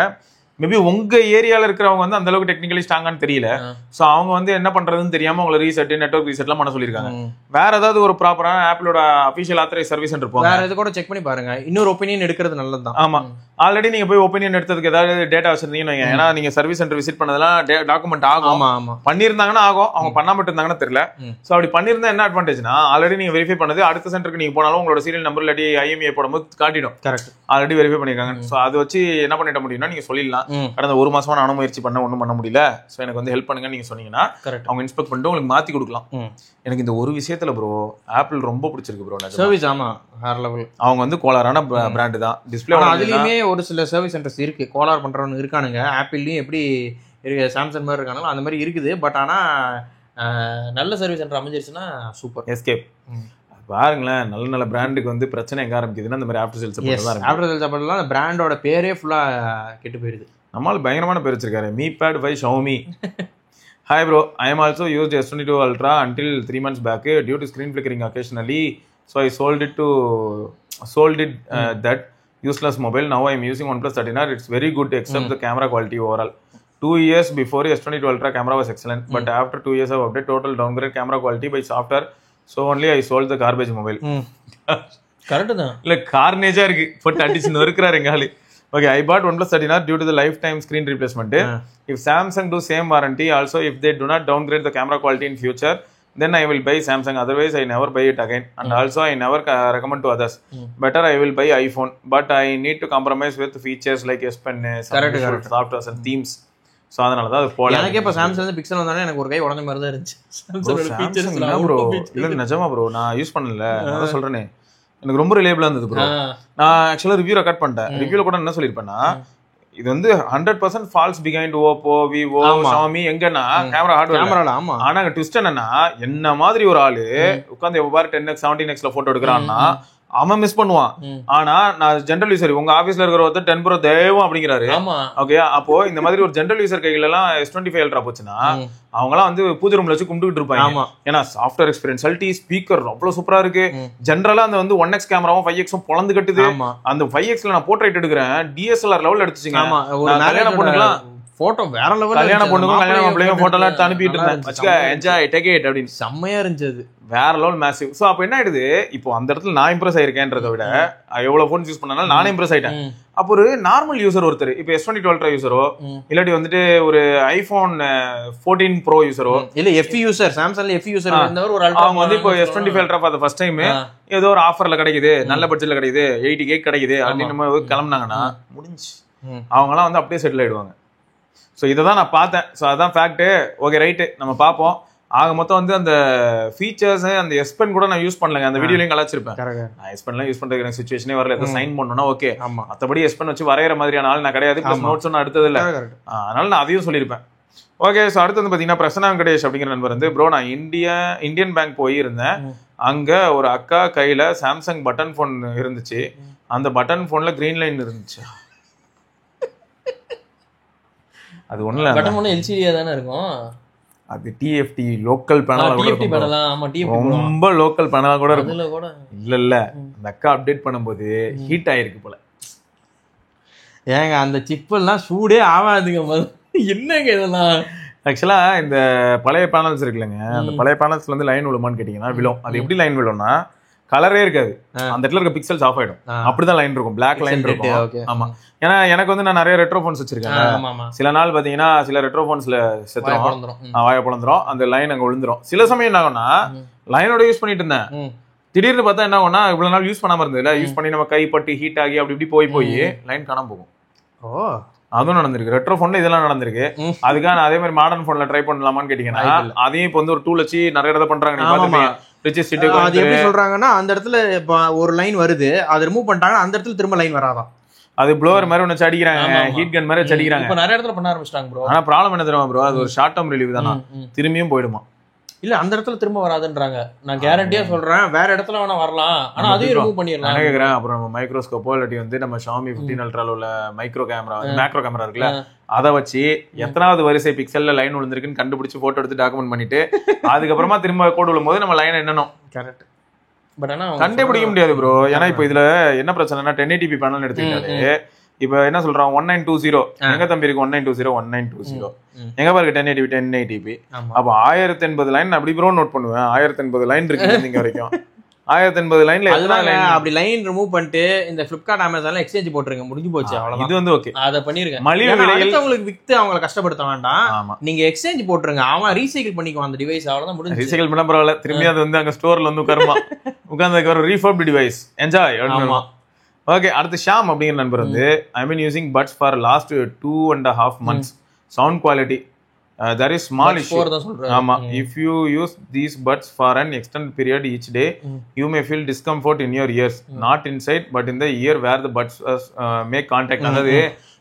மேபி உங்க ஏரியால இருக்கிறவங்க வந்து அந்த அளவுக்கு டெக்னிக்கலி ஸ்ட்ராங்கான்னு தெரியல. சோ அவங்க வந்து என்ன பண்றதுன்னு தெரியாம உங்களை ரீசெட் நெட்வொர்க் ரீசெட்லாம் பண்ண சொல்லிருக்காங்க. வேற ஏதாவது ஒரு ப்ராப்பரான ஆப்பிளோட அபிஷியல் ஆத்தரைஸ் சர்வீஸ் சென்டர் போங்க, வேற எது கூட செக் பண்ணி பாருங்க. இன்னொரு ஒப்பீனியன் எடுக்கிறது நல்லதுதான். ஆமா, ஆல்ரெடி நீங்க போய் ஒப்பீனியன் எடுத்ததுக்கு ஏதாவது டேட்டா வச்சிருந்தீங்கன்னு, ஏன்னா நீங்க சர்வீஸ் சென்டர் விசிட் பண்ணதெல்லாம் டாக்குமெண்ட் ஆகும். பண்ணிருந்தாங்கன்னா ஆகும், அவங்க பண்ணாம இருந்தாங்கன்னா தெரியல. சோ அப்படி பண்ணிருந்தா என்ன அட்வான்டேஜ்னா, ஆல்ரெடி நீங்க வெரிஃபை பண்ணது அடுத்த சென்டருக்கு நீங்க போனாலும் உங்களோட சீரியல் நம்பர் இல்லாட்டி IMEI போடும்போது காட்டிடும். கரெக்ட், ஆல்ரெடி வெரிஃபை பண்ணிருக்காங்க. சோ அதை வச்சு என்ன பண்ணிட முடியும்னா நீங்க சொல்லிடலாம், கடந்த 1 மாசமா நானும் முயற்சி பண்ண ஒன்றும் பண்ண முடியல, ஸோ எனக்கு வந்து ஹெல்ப் பண்ணுங்க நீங்க சொன்னீங்கன்னா அவங்க இன்ஸ்பெக்ட் பண்ணிட்டு உங்களுக்கு மாத்தி கொடுக்கலாம். எனக்கு இந்த ஒரு விஷயத்துல ப்ரோ ஆப்பிள் ரொம்ப பிடிச்சிருக்கு ப்ரோ. சர்வீஸ் ஆமா ஹேர் லெவல். அவங்க வந்து கோலாரான பிராண்ட் தான். டிஸ்பிளே அதுலயுமே ஒரு சில சர்வீஸ் சென்டர்ஸ் இருக்கு, கோலார் பண்றவங்க இருக்கானுங்க. ஆப்பிள்லயும் எப்படி இருக்கு, சாம்சங் மாதிரி இருக்காங்களோ அந்த மாதிரி இருக்குது. பட் ஆனா நல்ல சர்வீஸ் சென்டர் அமைஞ்சிருச்சுன்னா சூப்பர். எஸ்கேப் பாருங்களேன், நல்ல நல்ல பிராண்டுக்கு வந்து பிரச்சனை எங்க ஆரம்பிக்குதுன்னா இந்த மாதிரி ஆஃப்டர் சேல்ஸ் சப்போர்ட் தான். ஆஃப்டர் சேல்ஸ் சப்போர்ட்லாம் அந்த பிராண்டோட பேரே ஃபுல்லா கெட்டு போயிருது. நம்மால பயங்கரமான பேர் வச்சிருக்காரு, Mi Pad 5 Xiaomi. Hi bro, I am also used S22 Ultra until 3 months back due to screen flickering occasionally, so I sold it that useless mobile. Now I am using OnePlus 13R. It's very good except the camera quality overall. 2 years before S22 Ultra camera was excellent, but after 2 years of update total downgrade camera quality by software, so only I sold the garbage mobile. Correct தான், இல்ல கார்னேஜா இருக்கு போட்டு அடிச்சு நொறுக்குறாரு எங்க ஆளு. Okay, I bought OnePlus 13R due to the lifetime screen replacement. If Samsung do same warranty, also if they do not downgrade the camera quality in future, then I will buy Samsung. Otherwise, I never buy it again. And also, I never recommend to others. Better, I will buy iPhone. But I need to compromise with features like S Pen, software and themes. So அதனால தான் அது போல. எனக்கு இப்ப Samsung வந்து pixel வந்தானே எனக்கு ஒரு கை உடைஞ்ச மாதிரி தான் இருந்துச்சு. சாம்சங்கோட ஃபீச்சர்ஸ் என்ன ப்ரோ? இல்ல நிஜமா ப்ரோ, நான் யூஸ் பண்ணல, நான் சொல்றேனே. எனக்கு ரொம்ப ரிலேபிளா இருந்தது ப்ரோ. நான் ஆக்சுவலா ரிவ்யூ ரெக்கார்ட் பண்ணிட்டேன். ரிவ்யூல கூட என்ன சொல்லிருப்பேன்னா, இது வந்து 100% falls behind Oppo, Vivo, Xiaomi எங்கன்னா கேமரா ஹார்ட்வேர். ஆனா ட்விஸ்ட் என்னன்னா, என்ன மாதிரி ஒரு ஆளு உட்கார்ந்து எவ்வாறு 10x 17xல போட்டோ எடுக்கிறான்னா அவன் மிஸ் பண்ணுவான். ஆனா நான் ஜென்ரல் யூசர், உங்க ஆபீஸ்ல இருக்கிற ஒருத்தர் 10 Pro தேவம் அப்படிங்கிறாரு. ஓகே, அப்போ இந்த மாதிரி ஒரு ஜென்ரல் யூசர் கையில எல்லாம் S25 Ultra போச்சுன்னா அவங்க எல்லாம் வந்து பூஜை ரூம்ல வச்சு கும்பிட்டு இருப்பாங்க. ஏன்னா சாஃப்ட்வேர் எக்ஸ்பீரியன்ஸ் அல்டி, ஸ்பீக்கர் அவ்வளவு சூப்பரா இருக்கு. ஜென்ரலா அந்த வந்து 1x கேமராவும் 5x பொழந்து கட்டுது. அந்த 5xல நான் போர்ட்ரைட் எடுக்கிறேன், DSLR லெவல் எடுத்துச்சுங்க. கல்யாண பொண்ணுங்களாம் போட்டோ வேற லெவல், கல்யாண பொண்ணுங்க கல்யாண பிள்ளைங்க போட்டோ எல்லாம் எடுத்து அனுப்பிட்டு இருந்தேன். என்ஜாய் டேக் இட் அப்படின்னு செம்மையா இருந்துச்சு, வேற லெவல் மேசிவ். சோ அப்ப என்ன ஆயிடுது, இப்போ அந்த இடத்துல நான் இம்ப்ரெஸ் ஆயிருக்கேன்றதை விட எவ்வளவு போன் யூஸ் பண்ணனால நானே இம்ப்ரெஸ் ஆயிட்டேன். அப்போ ஒரு நார்மல் யூசர் ஒருத்தர் இப்போ S22 Ultra யூசரோ இல்லாட்டி வந்துட்டு ஒரு iPhone 14 Pro யூசரோ இல்ல FE யூசர், சாம்சங்ல FE யூசர் இருந்தவர் ஒரு அவங்க வந்து இப்போ S25 Ultra for the first time ஏதோ ஒரு ஆஃபர்ல கிடைக்குது, நல்ல பட்ஜெட்ல கிடைக்குது, 80K கிடைக்குது அப்படின்னு நம்ம கிளம்புனாங்கன்னா முடிஞ்சு அவங்க எல்லாம் வந்து அப்படியே செட்டில் ஆயிடுவாங்க. ஸோ இதை தான் நான் பார்த்தேன். ஸோ அதான் ஃபேக்ட்டு. ஓகே ரைட்டு, நம்ம பார்ப்போம். ஆக மொத்தம் வந்து அந்த ஃபீச்சர்ஸ் அந்த S Pen கூட நான் யூஸ் பண்ணலங்க, அந்த வீடியோலையும் கலாச்சிருப்பேன். நான் S Penலாம் யூஸ் பண்றதுக்கு எனக்கு சுச்சுவேஷனே வரல. எதாவது சைன் பண்ணணும்னா ஓகே, மற்றபடி S Pen வச்சு வரைகிற மாதிரியான ஆள் நான் கிடையாது. ப்ளஸ் நோட்ஸ் ஒன்றும் அடுத்தது இல்லை, அதனால நான் அதையும் சொல்லியிருப்பேன். ஓகே, ஸோ அடுத்து வந்து பார்த்தீங்கன்னா பிரசன்னா வெங்கடேஷ் அப்படிங்கிற நண்பர் வந்து, ப்ரோ நான் இந்தியன் பேங்க் போயிருந்தேன். அங்கே ஒரு அக்கா கையில் சாம்சங் பட்டன் ஃபோன் இருந்துச்சு. அந்த பட்டன் ஃபோனில் க்ரீன் லைன் இருந்துச்சு. அது ஒண்ணுல பட்டன் ஃபோன் LCD தானே இருக்கும். அது TFT லோக்கல் பேனல் கூட இருக்கும். ஆமா, TFT ரொம்ப லோக்கல் பேனல் கூட இருக்கும். அதுல கூட இல்ல அந்த அக்கா அப்டேட் பண்ணும்போது ஹீட் ஆயிருக்கு போல. ஏங்க அந்த சிப் எல்லாம் சூடே ஆகாதுங்க. என்னங்க இதெல்லாம்? ஆக்சுவலா இந்த பழைய பேனல்ஸ் இருக்குல்லங்க, அந்த பழைய பேனல்ஸ்ல வந்து லைன் விழுமான்னு கேட்டீங்கன்னா விழும். அது எப்படி லைன் விழும்னா கலரே இருக்காது, அந்த இடத்துல இருக்க பிக்சல்ஸ் ஆஃப் ஆயிடும். அப்படிதான் லைன் இருக்கும், பிளாக் லைன் இருக்கும். ஆமா, ஏன்னா எனக்கு வந்து நான் நிறைய ரெட்ரோ போன்ஸ் வச்சிருக்கேன். சில நாள் பாத்தீங்கன்னா சில ரெட்ரோ போன்ஸ்ல செத்துரும், வாய பொழந்துரும், அந்த லைன் அங்க விழுந்துரும். சில சமயம் என்ன ஆகும்னா லைனோட யூஸ் பண்ணிட்டு இருந்தேன், திடீர்னு பார்த்தா என்ன ஆகும்னா இவ்வளவு நாள் யூஸ் பண்ணாம இருந்ததுல யூஸ் பண்ணி நம்ம கை பட்டு ஹீட் ஆகி அப்படி இப்படி போய் லைன் காணாம போகும். அதுவும் நடந்திருக்கு, ரெட்ரோ போன்ல இதெல்லாம் நடந்திருக்கு. அதுக்காக நான் அதே மாதிரி மாடர்ன் போன்ல ட்ரை பண்ணலாமான்னு கேட்டீங்கன்னா அதையும் இப்போ வந்து ஒரு டூல் வச்சு நிறைய இடத்த பண்றாங்க. அது எப்படி சொல்றாங்கன்னா அந்த இடத்துல ஒரு லைன் வருது, அதை ரிமூவ் பண்ணிட்டாங்கன்னா அந்த இடத்துல திரும்ப லைன் வராதான். அது ப்ளோவர் மாதிரி ஒன்று அடிக்கிறாங்க, ஹீட் கன் மாதிரி அடிக்கிறாங்க. இப்போ நிறைய இடத்துல பண்ண ஆரம்பிச்சிட்டாங்க ப்ரோ. ஆனா ப்ராப்ளம் என்ன தெரியுமா ப்ரோ, அது ஒரு ஷார்ட் டர்ம் ரிலீவ் தானா, திரும்பியும் போயிடுமா? இல்ல அந்த இடத்துல திரும்ப வராதுன்றாங்க. நான் கேரண்டியா சொல்றேன், வேற இடத்துல வேணா வரலாம், ஆனா அதையும் ரிமூவ் பண்ணிடலாம். நான் கேக்குறேன். அப்புறம் நம்ம மைக்ரோஸ்கோப்போ இல்லாட்டி வந்து நம்ம Xiaomi 15 Ultra உள்ள மேக்ரோ கேமரா இருக்குல்ல, அதை வச்சு எத்தனாவது வரிசை பிக்சல்ல லைன் விழுந்திருக்குன்னு கண்டுபிடிச்சு போட்டோ எடுத்து டாக்குமெண்ட் பண்ணிட்டு அதுக்கப்புறமா திரும்ப கோட் விழும் போது நம்ம லைன் என்னணும் கரெக்ட் பட் ஆனா கண்டுபிடிக்க முடியாது ப்ரோ. ஏன்னா இப்போ இதுல என்ன பிரச்சனைனா 1080p பேனல் எடுத்துக்கிட்டாலே இப்ப என்ன சொல்றான் 1920 எங்க தம்பி இருக்கு 1920 எங்க பாருங்க 1080p அப்ப 1080 லைன் அப்படி ப்ரோ நோட் பண்ணுவேன். 1080 லைன் இருக்கு இங்க வரைக்கும். 1080 லைன்ல அப்படி லைன் ரிமூவ் பண்ணிட்டு இந்த Flipkart Amazonல எக்ஸ்சேஞ்ச் போட்டுருங்க, முடிஞ்சு போச்சு அவ்வளவுதான். இது வந்து ஓகே, அத பண்ணிருங்க. மலிவு விலையில் உங்களுக்கு வித்து அவங்கள கஷ்டப்படுத்த வேண்டாம், நீங்க எக்ஸ்சேஞ்ச் போட்டுருங்க, அவன் ரீசைக்கிள் பண்ணிக்குவான் அந்த டிவைஸ், அவ்வளவுதான் முடிஞ்சு. ரீசைக்கிள் பண்ண பரவாயில்ல, திரும்பி அது வந்து அங்க ஸ்டோர்ல வந்து உட்காருமா உட்கார்ந்து ஒரு ரீஃபர்ப்டு டிவைஸ் என்ஜாய். ஆமா ஓகே. அடுத்து ஷாம் அப்படிங்கிற நண்பர் வந்து I mean using buds for last 2.5 months. Sound quality there is small issue. ஆமா, if you use these buds for an extended period each day you may feel discomfort in your ears, not inside but in the ear where the buds make contact. அதாவது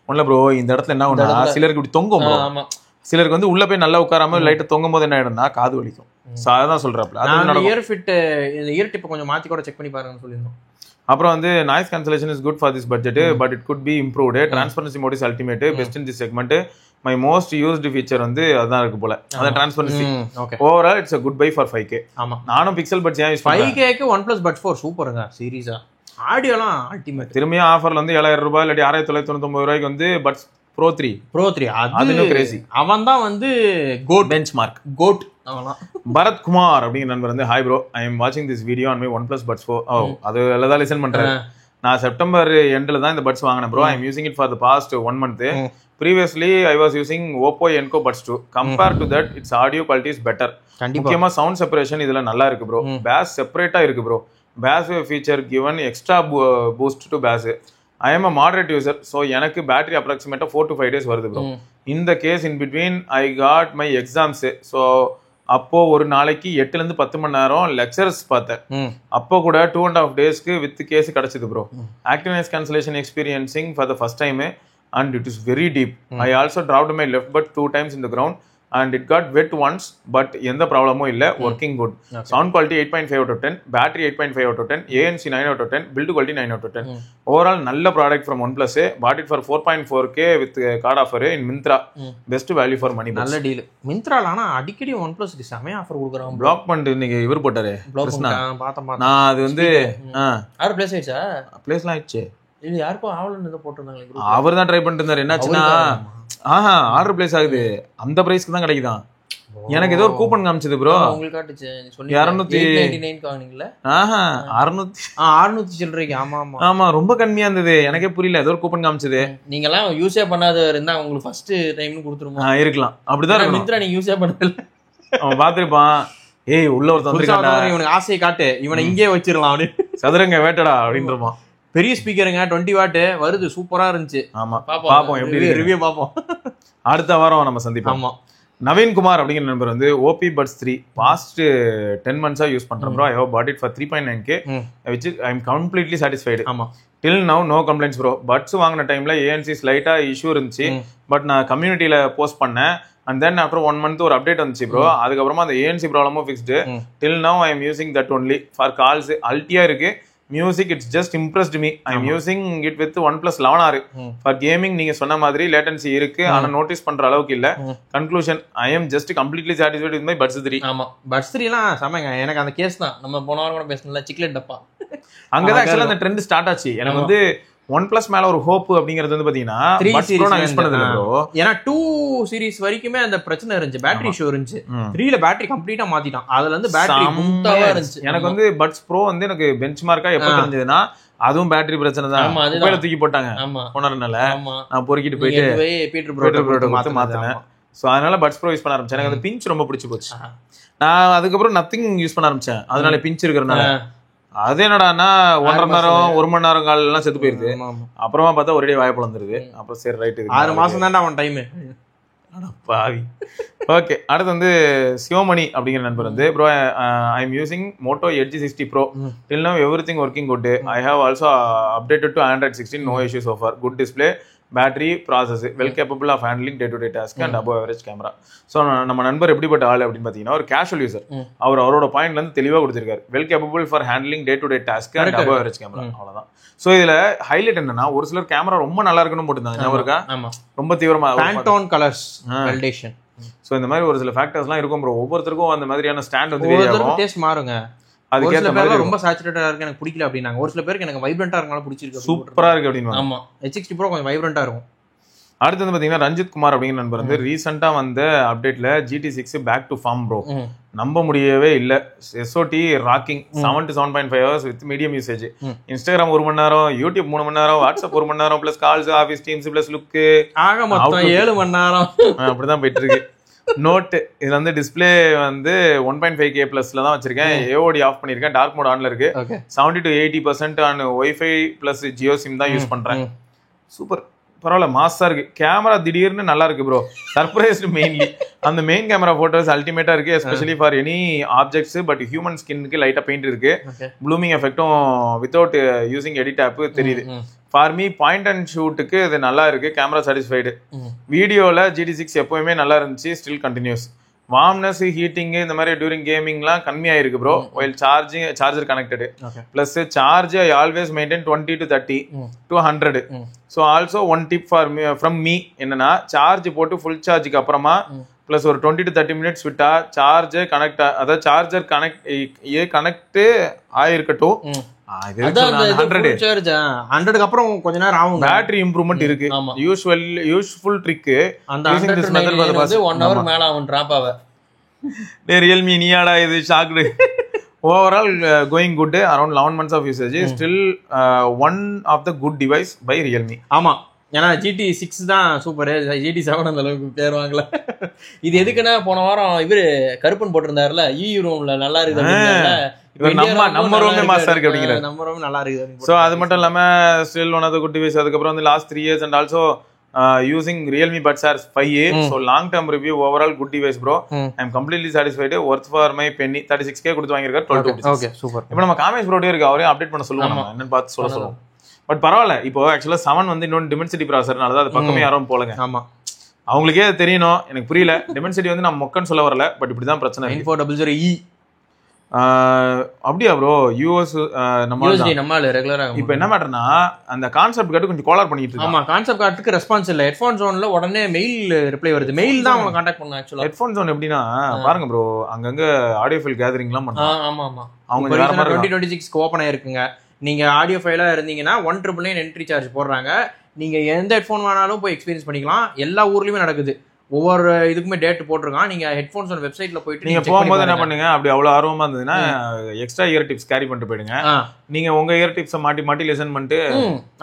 ஒண்ணுல bro இந்த இடத்துல என்ன ஆகும்னா சிலருக்கு இப்படி தொங்கும் ப்ரோ, சிலருக்கு வந்து உள்ள போய் நல்லா உட்காராம லைட்டா தொங்கும் போது என்ன ஆயிடும்னா காது வலிக்கும். அதான் சொல்றாப்ல, அது இயர் ஃபிட் இந்த இயர் டிப் கொஞ்சம் மாத்தி கூட செக் பண்ணி பாருங்கன்னு சொல்லிருந்தோம். அப்புறம் வந்து noise cancellation is good for this budget but it could be improved. Transparency mode is ultimate best in this segment. My most used feature வந்து அதான் இருக்கு போல, அதான் transparency. Overall it's a good buy for 5K. ஆமா, நானும் pixel puts use பண்றேன். 5K க்கு OnePlus Buds 4 சூப்பர்ங்க, சீரியஸா ஆடியோலாம் அல்டிமேட். திரும்பியும் ஆஃபர்ல வந்து 7000 ரூபாய் இல்லாட்டி 6999 ரூபாய்க்கு வந்து பட்ஸ் Pro 3 அது கிரேசி. அவன் தான் வந்து goat benchmark goat. Bharath Kumar அப்படிங்கிற நண்பர் வந்து ஹாய் ப்ரோ, ஐ எம் வாட்சிங் this video on my OnePlus Buds 4. அது எல்லாம் லிசன் பண்றேன். நான் செப்டம்பர் எண்ட்ல தான் இந்த பட்ஸ் வாங்கினேன் bro. I am using it for the past 1 month. Previously I was using Oppo Enco Buds 2. Compared to that its audio quality is better. முக்கியமா sound separation இதுல நல்லா இருக்கு ப்ரோ. பேஸ் செப்பரேட்டா இருக்கு bro. Bass feature given extra boost to bass. I am a moderate user, so எனக்கு battery அப்ராக்சிமேட்டா 4 to 5 days வருது bro. இந்த case in between I got my exams. So அப்போ ஒரு நாளைக்கு 8 to 10 மணி நேரம் லெக்சர்ஸ் பார்த்தேன். அப்போ கூட 2.5 daysக்கு வித் கேஸ் கிடைச்சது bro. Active noise cancellation experiencing for the first time and it is very deep. I also dropped my left butt 2 times in the ground and it got wet once but எந்த ப்ராப்ளமும் இல்லை, working good. Sound quality 8.5 out of 10, battery 8.5 out of 10, ANC 9 out of 10, build quality 9 out of 10. Overall நல்ல product from OnePlus. Bought it for 4.4K with card offer in Myntra. Best value for money. நல்ல deal மிந்த்ரால. ஆனா அடிக்கடி OnePlusக்கு செமையா offer கொடுக்குறாங்க. Black பண்ணிட்டு இன்னைக்கு இவர் போட்டாரு கிருஷ்ணா. பார்த்தேன் நான் அது வந்து யாரு பிளேஸ் ஆயிடுச்சா? பிளேஸ்லாம் ஆயிடுச்சு. இது யாருக்கும் ஆவலன்னு போட்டிருந்தாங்க. அவர் தான் ட்ரை பண்ணிட்டு இருந்தாரு. என்னாச்சுன்னா ஆர்டர் பிளேஸ் ஆகுது, அந்த பிரைஸ்க்கு தான் கிடைக்குதான். எனக்கு ஏதோ ஒரு கூப்பன் காமிச்சது ப்ரோ. உங்களுக்கு காட்டுச்சு. 299 வாங்குனீங்களா? 600 சில்லறைக்கு. ஆமா ஆமா ஆமா, ரொம்ப கம்மியா இருந்தது. எனக்கே புரியல, ஏதோ ஒரு கூப்பன் காமிச்சது. நீங்க எல்லாம் யூஸே பண்ணாத இருந்தா உங்களுக்கு ஃபர்ஸ்ட் டைம்னு கொடுத்துருமா? இருக்கலாம், அப்படிதான் இருக்கும். மிந்த்ரா நீங்க யூஸே பண்ணல, அவன் பாத்துருப்பான். ஏய் உள்ள ஒரு தந்திருக்கான்டா, இவனுக்கு ஆசையை காட்டு, இவனை இங்கே வச்சிடலாம் அப்படின்னு. சதுரங்க வேட்டடா அப்படின்றமா. பெரிய ஸ்பீக்கருங்க, 20 வாட் வருது, சூப்பரா இருந்துச்சு. ஆமா பாப்போம், எப்படி ரிவ்யூ பாப்போம். அடுத்த வாரம் நம்ம சந்திப்போம். ஆமா. நவீன் குமார் அப்படிங்கிற நம்பர் வந்து OP Buds 3 past 10 months use பண்றேன் bro. I have bought it for 3.9K which I am completely satisfied. ஆமா. till now no complaints bro. Buds வாங்கின டைம்ல ANC ஸ்லைட்டா இஷ்யூ இருந்துச்சு, பட் நான் கம்யூனிட்டியில போஸ்ட் பண்ணேன். அண்ட் தென் ஆஃப்டர் 1 month ஒரு அப்டேட் வந்துச்சு ப்ரோ. அதுக்கப்புறமா அந்த ANC ப்ராப்ளமும் fixed. till now I am using that only for calls. அல்ட்டியா இருக்கு. Music it's just impressed me. I am using it with OnePlus 11R. For gaming நீங்க சொன்ன மாதிரி லேட்டன்சி இருக்கு, ஆனா நோட்டீஸ் பண்ற அளவுக்கு இல்ல. Conclusion, I am just completely satisfied with my Buds 3. ஆமா, Buds 3 எல்லாம் சமைங்க. எனக்கு அந்த கேஸ் தான் நம்ம போன வாரம் கூட பேசணும்ல, சிக்லெட் டப்பா. அங்கதான் ஆக்சுவலா அந்த ட்ரெண்ட் ஸ்டார்ட் ஆச்சு. எனக்கு வந்து OnePlus மேல ஒரு ஹோப் அப்படிங்கிறது வந்து பாத்தீங்கன்னா 3 சீரிஸ் நான் யூஸ் பண்ணது இல்ல ப்ரோ. ஏன்னா 2 சீரிஸ் வரைக்குமே அந்த பிரச்சனை இருந்துச்சு, பேட்டரி இஷ்யூ இருந்துச்சு. 3ல பேட்டரி கம்ப்ளீட்டா மாத்திட்டான். அதுல இருந்து பேட்டரி குண்டாவா இருந்துச்சு. எனக்கு வந்து Buds Pro வந்து எனக்கு பெஞ்ச் மார்க்கா எப்ப தெரிஞ்சதுன்னா, அதுவும் பேட்டரி பிரச்சனை தான். மொபைல தூக்கி போட்டாங்க போனறனால நான் பொறுக்கிட்டு போயிட்டு பீட்டர் ப்ரோ மாத்தினேன். சோ அதனால Buds Pro யூஸ் பண்ண ஆரம்பிச்சேன். எனக்கு அந்த பிஞ்ச் ரொம்ப பிடிச்சு போச்சு. நான் அதுக்கப்புறம் நத்திங் யூஸ் பண்ண ஆரம்பிச்சேன். அதனால பிஞ்ச் இருக்கிறனால அது என்னடான்னா 1.5 மணி நேரம் 1 மணி நேரம் கால் எல்லாம் செத்து போயிருது. அப்புறமா பார்த்தா ஒரே வாய்ப்பு வந்துருது. அப்புறம் சரி ரைட், 6 மாசம் தான் அவன் டைம். பாவி. ஓகே, அடுத்து வந்து சிவமணி அப்படிங்கிற நண்பர் வந்து bro I am using Moto Edge 60 Pro. till now everything working good. I have also updated to Android 16, no issues so far. Good display, battery, process, well capable of handling day to day task and above average camera. So நம்ம நண்பர் எப்படிப்பட்ட ஆள் அப்படின்னு பார்த்தீங்கன்னா ஒரு casual user. அவரோட பாயிண்ட்ல இருந்து தெளிவாக கொடுத்திருக்காரு. Well capable for handling day to day task and above average camera, அவ்வளோதான். ஸோ இதுல ஹைலைட் என்னன்னா, ஒரு சிலர் கேமரா ரொம்ப நல்லா இருக்குன்னு போட்டுருந்தாங்க, ஞாபகம் இருக்கா? ரொம்ப தீவிரமா பேண்டோன் கலர்ஸ் வேலிடேஷன். ஸோ இந்த மாதிரி ஒரு சில ஃபேக்டர்ஸ்லாம் இருக்கும் ப்ரோ. ஒவ்வொருத்தருக்கும் அந்த மாதிரியான ஸ்டாண்ட் வந்து டேஸ்ட் மாறுங்க. ஒரு சில பேருக்கு ரொம்ப சாச்சுரேட்டடா இருக்கு, எனக்கு பிடிக்கல அப்படின்னாங்க. ஒரு சில பேருக்கு எனக்கு வைப்ரண்டா இருக்கனால பிடிச்சிருக்கு, சூப்பரா இருக்கு அப்படின்னு. ஆமா, H60 Pro கொஞ்சம் வைப்ரண்டா இருக்கும். அடுத்து வந்து பாத்தீங்கன்னா ரஞ்சித் குமார் அப்படிங்கிற நண்பர் வந்து ரீசெண்டா வந்த அப்டேட்ல GT6 back to form bro. நம்ப முடியவே இல்ல. SOT ராக்கிங் 7 to 7.5 hours வித் மீடியம் யூசேஜ். இன்ஸ்டாகிராம் 1 மணி நேரம், யூடியூப் 3 மணி நேரம், வாட்ஸ்அப் 1 மணி நேரம், plus calls, Office Teams, plus look, ஆக மொத்தம் 7 மணி நேரம் அப்படிதான் போயிட்டு இருக்கு. நோட் இதுல வந்து டிஸ்பிளே வந்து 1.5K பிளஸ்ல தான் வச்சிருக்கேன். AOD ஆஃப் பண்ணிருக்கேன், டார்க் மோட் ஆன்ல இருக்கு. 70 to 80% on wi-fi plus Jio SIM தான் யூஸ் பண்றேன். சூப்பர், பரவாயில்ல, மாசா இருக்கு. கேமரா திடீர்னு நல்லா இருக்கு ப்ரோ. Surprised mainly. அந்த மெயின் கேமரா போட்டோஸ் அல்டிமேட்டா இருக்கு, especially for any objects. But human ஸ்கின்னுக்கு லைட்டா பெயிண்ட் இருக்கு. ப்ளூமிங் எஃபெக்டும் வித்தவுட் யூசிங் எடிட் ஆப் தெரியுது. ஃபார் மீ பாயிண்ட் அண்ட் ஷூட்டுக்கு இது நல்லா இருக்கு. Camera satisfied. வீடியோல GT6 எப்பவுமே நல்லா இருந்துச்சு, ஸ்டில் கண்டினியூஸ். வார்ம்னஸ், ஹீட்டிங் இந்த மாதிரி டியூரிங் கேமிங்லாம் கம்மியாயிருக்கு bro. While charger connected plus charge I always maintain 20 to 30 to 100. So also one tip from me என்னன்னா, சார்ஜ் போட்டு ஃபுல் சார்ஜுக்கு அப்புறமா பிளஸ் ஒரு 20 to 30 minutes விட்டா சார்ஜ் கனெக்ட், அதாவது சார்ஜர் கனெக்ட் ஆயிருக்கட்டும். 100 அப்புறம் கொஞ்ச நேரம் ஆகும். பேட்டரி இம்ப்ரூவ்மெண்ட் இருக்கு. Useful trick. அந்த 1 hour மேல ஆகும் டிராப் ஆக. ரியல்மி நீயாடா இது shocked. Overall going good. Around 11 months of usage. Still one of the good device by Realme. ஆமா, ஏன்னா GT6 தான் சூப்பர். GT7 அந்த அளவுக்கு பேர் வாங்கல. இது எதுக்குன்னா, போன வாரம் இவரு கருப்பன் போட்டிருந்தாருல EU ரூம்ல நல்லா இருக்கு, நம்ம ரூமே மாசா இருக்கு அப்படிங்கிற, நம்ம ரூம் நல்லா இருக்கு. சோ அது மட்டும் இல்லாம still one of the good device. அதுக்கப்புறம் வந்து last 3 years and also using Realme Buds Air 5a. so long term review, overall good device bro. I am completely satisfied. worth for my penny. 36K கொடுத்து வாங்கியிருக்காரு. 12. Okay super. இப்போ நம்ம காமேஷ் ப்ரோடே இருக்கு, அவரையும் update பண்ண சொல்லுவோம், நம்ம என்னன்னு பார்த்து சொல்லுவோம். பட் பரவாயில்ல, இப்போ ஆக்சுவலா 7 வந்து இன்னொன்று டிமென்சிட்டி ப்ராசஸர்னால தான் அது பக்கமே யாரும் போலங்க. ஆமா, அவங்களுக்கே அது தெரியணும், எனக்கு புரியல. டிமென்சிட்டி வந்து நான் மொக்கன்னு சொல்ல வரல, பட் இப்படிதான் பிரச்சனை இருக்கு. 9400E அப்படியா ப்ரோ? யூஎஸ் நம்மால ரெகுலரா இப்போ என்ன மேட்டர்னா, அந்த கான்செப்ட் கார்டு கொஞ்சம் கோலார் பண்ணிட்டு இருக்காங்க. ஆமா, கான்செப்ட் கார்டுக்கு ரெஸ்பான்ஸ் இல்ல. ஹெட்ஃபோன் ஜோன்ல உடனே மெயில் ரிப்ளை வருது. மெயில் தான் அவங்க கான்டாக்ட் பண்ணா. ஆக்சுவலா ஹெட்ஃபோன் ஜோன் எப்படின்னா பாருங்க ப்ரோ, அங்கங்க ஆடியோ ஃபைல் கேதரிங்லாம் பண்றாங்க. ஆமா ஆமா, அவங்க 2026 ஓபன் ஆயிருக்குங்க. நீங்க ஆடியோ ஃபைலா இருந்தீங்கன்னா 199 என்ட்ரி சார்ஜ் போடுறாங்க. நீங்க எந்த ஹெட்ஃபோன் வேணாலும் போய் எக்ஸ்பீரியன்ஸ் பண்ணிக்கலாம். எல்லா ஊர்லயுமே நடக்குது. ஒவ்வொரு இதுக்குமே டேட் போட்டிருக்கான். நீங்க ஹெட்ஃபோன்ஸ் வெப்சைட்ல போயிட்டு நீங்க போகும்போது என்ன பண்ணுங்க, அப்படி அவ்வளவு ஆர்வமா இருந்ததுன்னா எக்ஸ்ட்ரா இயர் டிப்ஸ் கேரி பண்ணிட்டு போயிடுங்க. நீங்க உங்க இயர் டிப்ஸை மாட்டி மாட்டி லிசன் பண்ணிட்டு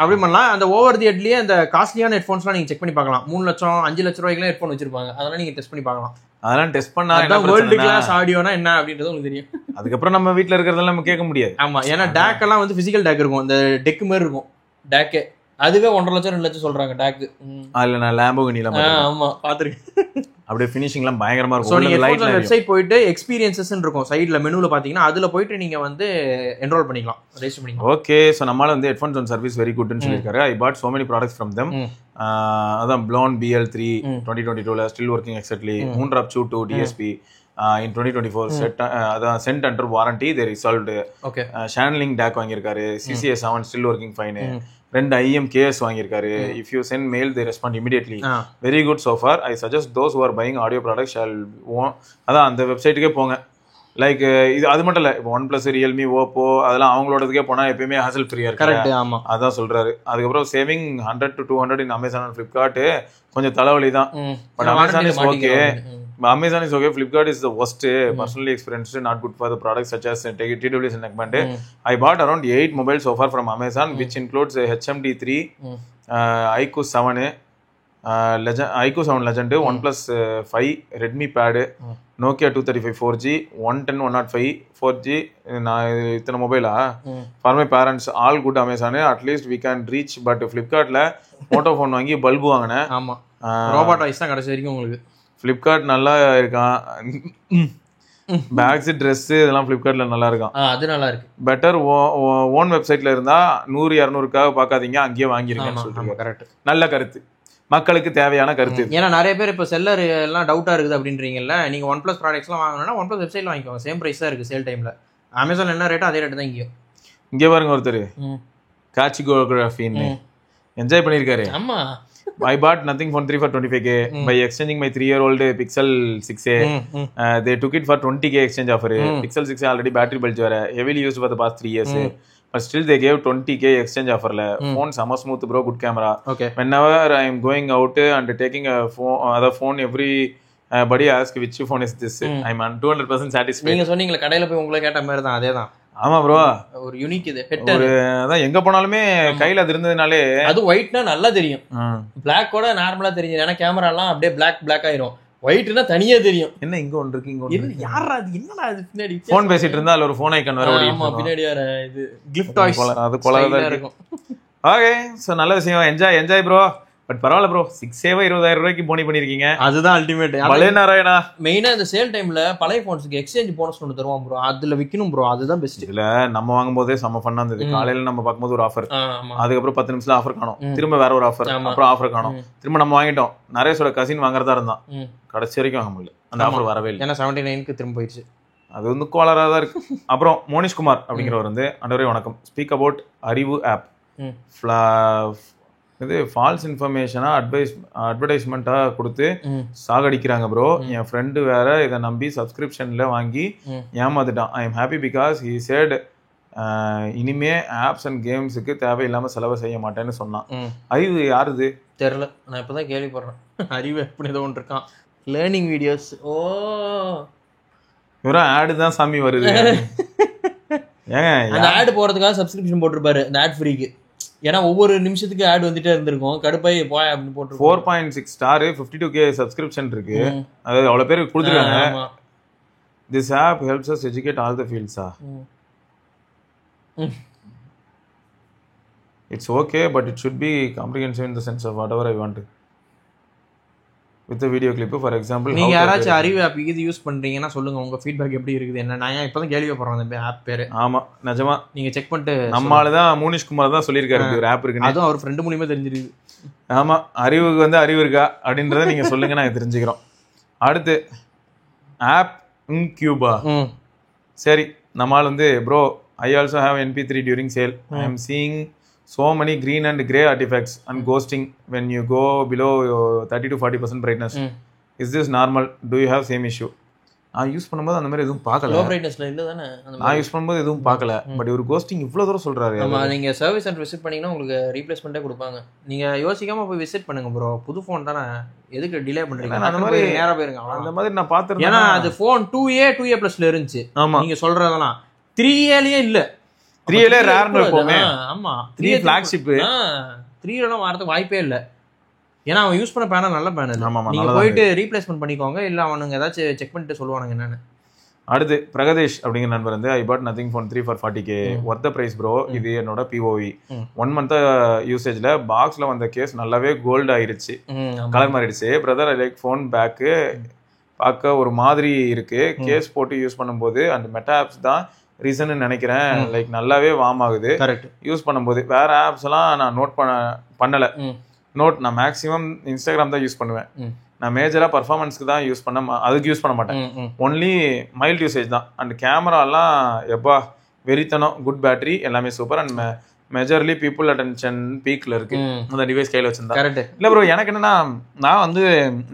அப்படி பண்ணலாம். அந்த ஓவர் தி ஹெட்லயே அந்த காஸ்ட்லியான ஹெட்ஃபோன்ஸ்லாம் நீங்க செக் பண்ணி பார்க்கலாம். 3 லட்சம் 5 லட்சம் ரூபாய்க்குலாம் ஹெட்ஃபோன் வச்சிருப்பாங்க. அதெல்லாம் நீங்க டெஸ்ட் பண்ணி பார்க்கலாம். அதெல்லாம் டெஸ்ட் பண்ணா வேர்ல்டு கிளாஸ் ஆடியோனா என்ன அப்படின்றது உங்களுக்கு தெரியும். அதுக்கப்புறம் நம்ம வீட்டுல இருக்கிறதெல்லாம் நம்ம கேட்க முடியாது. ஆமா, ஏன்னா டேக் எல்லாம் வந்து பிசிக்கல் டேக் இருக்கும். இந்த டெக் மாதிரி இருக்கும் டேக்கே. அதுவே 1.5 லட்சம் 2 லட்சம் சொல்றாங்க டேக். அதுல நான் லேம்போகினில ஆமா பாத்துருக்கேன். அப்படியே ஃபினிஷிங்லாம் பயங்கரமா இருக்கும். சோ நீங்க ஹெட்ஃபோன் வெப்சைட் போயிட்டு எக்ஸ்பீரியன்சஸ் இருக்கும். சைடுல மெனுல பாத்தீங்கன்னா அதுல போயிட்டு நீங்க வந்து என்ரோல் பண்ணிக்கலாம், ரெஜிஸ்டர் பண்ணிக்கலாம். ஓகே, சோ நம்மால வந்து ஹெட்ஃபோன் ஜோன் சர்வீஸ் வெரி குட்னு சொல்லிருக்காரு. I bought so many products from them. அதான் Blon BL3 2022ல ஸ்டில் ஒர்க்கிங் எக்ஸாக்ட்லி. மூன்றாப் சூ 2 DSP in 2024 செட் அதான் sent under warranty they resolved. Okay, Shanling DAC வாங்கியிருக்காரு. CCA7 still working fine. 2 IMKS வாங்கியிருக்காரு. If you sent mail they respond immediately. Very good so far. I suggest those who are buying audio product shall அதான் அந்த வெப்சைட்டுக்கே போங்க. Like இது அது மட்டும் இல்லை, இப்போ OnePlus, Realme, Oppo அதெல்லாம் அவங்களோடதுக்கே போனால் எப்பயுமே ஹாசல் ஃப்ரீயாக இருக்கு. ஆமாம், அதான் சொல்கிறாரு. அதுக்கப்புறம் saving 100 to 200 in Amazon and Flipkart கொஞ்சம் தலைவலி தான். But Amazon is okay. Amazon is okay. Flipkart is the worst. Personally experienced, not good for the products such as TWS and Neckband. I bought around 8 mobiles so far from Amazon, which includes HMD3, iQOO 7, iQOO 7 Legend, OnePlus 5, Redmi Pad, Nokia 235 4G, 110 105 4G. நான் இத்தனை மொபைலா for my parents, all good Amazon. At least we can reach. But ஃப்ளிப்கார்ட்ல Moto phone வாங்கி bulb வாங்கினேன். ஆமா, robot voice தான் கடைசி வரைக்கும் உங்களுக்கு. ஃப்ளிப்கார்ட் நல்லா இருக்கான். பேக்ஸ், ட்ரெஸ் இதெல்லாம் ஃப்ளிப்கார்ட்ல நல்லா இருக்கான். அது நல்லா இருக்கு. பெட்டர் ஓன் வெப்சைட்ல இருந்தா 100-200க்காக பார்க்காதீங்க, அங்கேயே வாங்கிருக்கேன்னு சொல்றீங்க. கரெக்ட், நல்ல கருத்து, மக்களுக்கு தேவையான கருத்து. ஏன்னா நிறைய பேர் இப்போ செல்லர் எல்லாம் டவுட்டா இருக்குது அப்படின்றீங்கல்ல. நீங்க OnePlus ப்ராடக்ட்ஸ்லாம் வாங்கணும்னா OnePlus வெப்சைட்ல வாங்கிக்கோங்க. சேம் பிரைஸ் தான் இருக்கு சேல் டைம்ல. அமேசான் என்ன ரேட்டோ அதே ரேட் தான் இங்கேயும். இங்கே பாருங்க, ஒருத்தர் காச்சிகோகிராஃபின்னு என்ஜாய் பண்ணியிருக்காரு. ஆமா, I bought nothing for 3 for 25k by exchanging my 3-year-old Pixel 6a. They took it for 20k exchange offer. Pixel 6a already battery bulge were heavily used for the past 3 years. But still they gave 20k exchange offer. Phone sama smooth bro, good camera. Okay. Whenever I am going out and taking a phone, other phone, every buddy ask which phone is this. I am 200% satisfied. நீங்க சொன்னீங்களா கடையில போய் உங்களை கேட்ட மாதிரி தான், அதேதான். ஆமா ப்ரோ, ஒரு யூனிக் இது. ஒரு அதான் எங்க போனாலுமே கையில அது இருந்ததுனாலே. அது ஒயிட்னா நல்லா தெரியும், பிளாக் கூட நார்மலா தெரியும். ஏன்னா கேமரா எல்லாம் அப்படியே பிளாக் ஆயிரும். ஒயிட்னா தனியா தெரியும். என்ன இங்க ஒன்று இருக்கு, இங்க ஒன்று. யாரா அது, என்னடா அது பின்னாடி போன் பேசிட்டு இருந்தா அதுல ஒரு போன் ஐகான் வர ஓடிட்டு இருக்கும். பின்னாடி வர இது கிஃப்ட் டாய்ஸ், அது கொலவா இருக்கும். ஓகே, சோ நல்ல விஷயம். Enjoy bro. பட் பரவாயில்ல ப்ரோ, 6 20,000 ரூபாய்க்கு போனி பண்ணிருக்கீங்க. அதுதான் அல்டிமேட். பலே நாராயணா. மெயினா இந்த சேல் டைம்ல பழைய போன்ஸ்க்கு எக்ஸ்சேஞ்ச் போனஸ் ஒன்று தருவான் ப்ரோ. அதுல விக்கணும் ப்ரோ, அதுதான் பெஸ்ட். இல்ல நம்ம வாங்கும் போதே செம்ம ஃபன்னா இருந்தது. காலையில நம்ம பார்க்கும்போது ஒரு ஆஃபர், அதுக்கப்புறம் 10 நிமிஷத்துல ஆஃபர் காணும், திரும்ப வேற ஒரு ஆஃபர், அப்புறம் ஆஃபர் காணும், திரும்ப நம்ம வாங்கிட்டோம். நரேஷோட கசின் வாங்குறதா இருந்தான், கடைசி வரைக்கும் வாங்க முடியல, அந்த ஆஃபர் வரவே இல்லை. ஏன்னா 79க்கு திரும்ப போயிடுச்சு. அது வந்து கோலரா தான் இருக்கு. அப்புறம் மோனிஷ் குமார் அப்படிங்கிறவர் வந்து, அண்டவரே வணக்கம், ஸ்பீக் அபவுட் அறிவு ஆப். இது ஃபால்ஸ் இன்ஃபர்மேஷனா அட்வர்டைஸ்மெண்ட்டாக கொடுத்து சாகடிக்கிறாங்க ப்ரோ. என் ஃப்ரெண்டு வேற இதை நம்பி சப்ஸ்கிரிப்ஷன்ல வாங்கி ஏமாந்துட்டான். I am happy because he said இனிமே ஆப்ஸ் அண்ட் கேம்ஸுக்கு தேவையில்லாம செலவு செய்ய மாட்டேன்னு சொன்னான். அறிவு யாருது தெரியல, நான் இப்பதான் கேள்விப்படுறேன். அறிவு எப்படி ஏதோ ஒன்று இருக்கான், லேர்னிங் வீடியோஸ். ஓ, வெறும் ஆடு தான் சாமி வருது. ஏங்க அந்த ஆடு போறதுக்காக சப்ஸ்கிரிப்ஷன் போட்டிருப்பாரு இந்த ஆட் ஃப்ரீக்கு. ஏன்னா ஒவ்வொரு நிமிஷத்துக்கு ஆட் வந்துட்டே இருந்திருக்கும், கடுப்பாய் போய் அப்படின்னு போட்டு 4.6 ஸ்டார் 52k சப்ஸ்கிரிப்ஷன் இருக்கு. அதாவது அவ்வளவு பேர் கொடுத்துருக்காங்க. This app helps us educate all the ஃபீல்ட்ஸா. It's okay but it should be comprehensive in the sense of whatever I want. With video clip. For example நீங்க யாராச்சும் அறிவு ஆப் இது யூஸ் பண்றீங்கன்னா சொல்லுங்க உங்க ஃபீட்பேக் எப்படி இருக்குது என்ன. நான் இப்பதான் கேள்விப்படுறேன் அந்த ஆப் பேரு. ஆமா நிஜமா நீங்க செக் பண்ணிட்டு. நம்மளால தான் மூனிஷ் குமார் தான் சொல்லியிருக்காரு ஒரு ஆப் இருக்கு. அதுவும் அவர் ஃப்ரெண்டு மூலியமா தெரிஞ்சிருக்கு. ஆமா அறிவுக்கு வந்து அறிவு இருக்கா அப்படின்றத நீங்க சொல்லுங்க நாங்க தெரிஞ்சுக்கிறோம். அடுத்து ஆப் இன்கியூபா. சரி நம்மால் வந்து bro I also have NP3 during sale. I am seeing so many green and gray artifacts and ghosting when you go below 30 to 40% brightness. Is this normal? Do you have same issue? நான் use பண்ணும்போது அந்த மாதிரி எதுவும் பார்க்கல. Low பிரைட்னஸ்ல இல்ல தானே. நான் use பண்ணும்போது எதுவும் பார்க்கல. பட் இவர் கோஸ்டிங் இவ்வளவு தூரம் சொல்றாரு. ஆமா நீங்க சர்வீஸ் சென்டர் விசிட் பண்ணீங்கன்னா உங்களுக்கு ரீப்ளேஸ்மென்ட்டே கொடுப்பாங்க. நீங்க யோசிக்காம போய் விசிட் பண்ணுங்க ப்ரோ. புது ஃபோன் தானே எதுக்கு டிலே பண்றீங்க? அந்த மாதிரி நேரா போயிருங்க. அந்த மாதிரி நான் பார்த்திருந்தேன். ஏன்னா அது ஃபோன் 2A+ல இருந்துச்சு. நீங்க சொல்றதெல்லாம் 3Aலயே இல்ல. 3Aல ரேர்னு இருக்குமே. ஆமா 3 ஃபிளாக்ஷிப். 3Aல வரதுக்கு வாய்ப்பே இல்ல. ஏன்னா அவன் யூஸ் பண்ண பேனல் நல்ல பேனல். நீங்க போயிட்டு ரீப்ளேஸ்மென்ட் பண்ணிக்கோங்க. இல்ல அவனுங்க ஏதாச்சும் செக் பண்ணிட்டு சொல்லுவானுங்க என்னன்னு. அடுத்து பிரகதீஷ் அப்படிங்கிற நண்பர் வந்து I bought Nothing phone 3 for 40K worth the price bro. இது என்னோட POV 1 month யூசேஜ்ல பாக்ஸ்ல வந்த கேஸ் நல்லாவே கோல்டு ஆயிருச்சு, கலர் மாறிடுச்சு. Brother I like phone back பார்க்க ஒரு மாதிரி இருக்கு. கேஸ் போட்டு யூஸ் பண்ணும்போது அந்த மெட்டா ஆப்ஸ் தான் ரீசன் நினைக்கிறேன். லைக் நல்லாவே வார்ம் ஆகுது யூஸ் பண்ணும்போது. வேற ஆப்ஸ் எல்லாம் நான் நோட் பண்ணல. நான் மேக்ஸிமம் இன்ஸ்டாகிராம் தான் யூஸ் பண்ணுவேன். நான் மேஜரா பர்ஃபார்மன்ஸ்க்கு தான் யூஸ் அதுக்கு யூஸ் பண்ண மாட்டேன். ஒன்லி மைல்ட் யூசேஜ் தான். அண்ட் கேமராலாம் எப்பா வெறித்தனம், குட் பேட்டரி, எல்லாமே சூப்பர். அண்ட் மெஜர்லி பீப்புள் அட்டென்ஷன் பீக்ல இருக்கு அந்த டிவைஸ் கையில வச்சிருந்தா. இல்ல ப்ரோ எனக்கு என்னன்னா நான் வந்து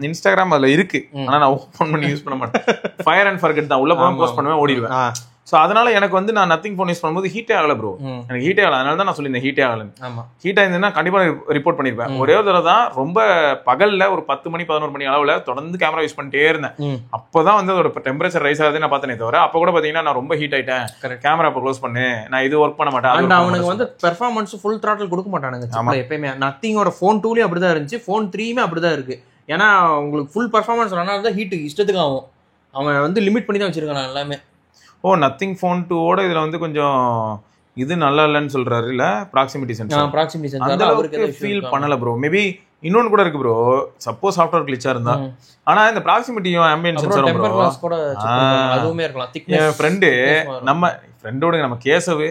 இன்ஸ்டாகிராம் அதுல இருக்கு, ஆனா நான் ஓப்பன் பண்ணி யூஸ் பண்ண மாட்டேன். ஃபயர் அண்ட் ஃபர்கெட் தான். உள்ள போய் போஸ்ட் பண்ணுவேன், ஓடிடுவேன். ஸோ அதனால எனக்கு வந்து நான் நத்திங் ஃபோன் யூஸ் பண்ணும்போது ஹீட்டே ஆகல ப்ரோ. எனக்கு ஹீட்டே ஆகல. அதனால தான் நான் சொல்லியிருந்தேன் ஹீட்டே ஆகலன்னு. ஹீட் ஆயிருந்ததுன்னா கண்டிப்பா ரிப்போர்ட் பண்ணிருப்பேன். ஒரே ஒரு தடவை தான் ரொம்ப பகல்ல ஒரு 10 மணி 11 மணி அளவுல தொடர்ந்து கேமரா யூஸ் பண்ணிட்டே இருந்தேன். அப்பதான் வந்து அதோட டெம்பரேச்சர் ரைஸ் ஆகுது நான் பார்த்தேனே தவிர அப்ப கூட பாத்தீங்கன்னா நான் ரொம்ப ஹீட் ஆயிட்டேன், கேமரா இப்போ க்ளோஸ் பண்ணு, நான் இது ஒர்க் பண்ண மாட்டேன். அவனுக்கு வந்து பெர்ஃபார்மன்ஸ் ஃபுல் த்ராட்டில் கொடுக்க மாட்டானுங்க எப்பயுமே. நத்திங்கோட ஃபோன் 2லயும் அப்படிதான் இருந்துச்சு, ஃபோன் 3யுமே அப்படிதான் இருக்கு. ஏன்னா உங்களுக்கு ஃபுல் பர்ஃபார்மன்ஸ் ஆனால் தான் ஹீட்டு இஷ்டத்துக்கு ஆகும். அவன் வந்து லிமிட் பண்ணி தான் வச்சிருக்கான் எல்லாமே. ஓ நத்திங் ஃபோன் 2ஓட இதுல வந்து கொஞ்சம் இது நல்லா இல்லைன்னு சொல்றாரு. இல்ல ப்ராக்சிமிட்டி சென்சார் அந்த அளவுக்கு ஃபீல் பண்ணல ப்ரோ. மேபி இன்னொன்னு கூட இருக்கு ப்ரோ, சப்போஸ் சாஃப்ட்வேர் கிளிச்சா இருந்தா. ஆனா இந்த ப்ராக்சிமிட்டியும் ஆம்பியன்ட் சென்சாரும் ப்ரோ அதுவுமே இருக்கலாம். என் ஃப்ரெண்டு நம்ம ஃப்ரெண்டோட நம்ம கேசவு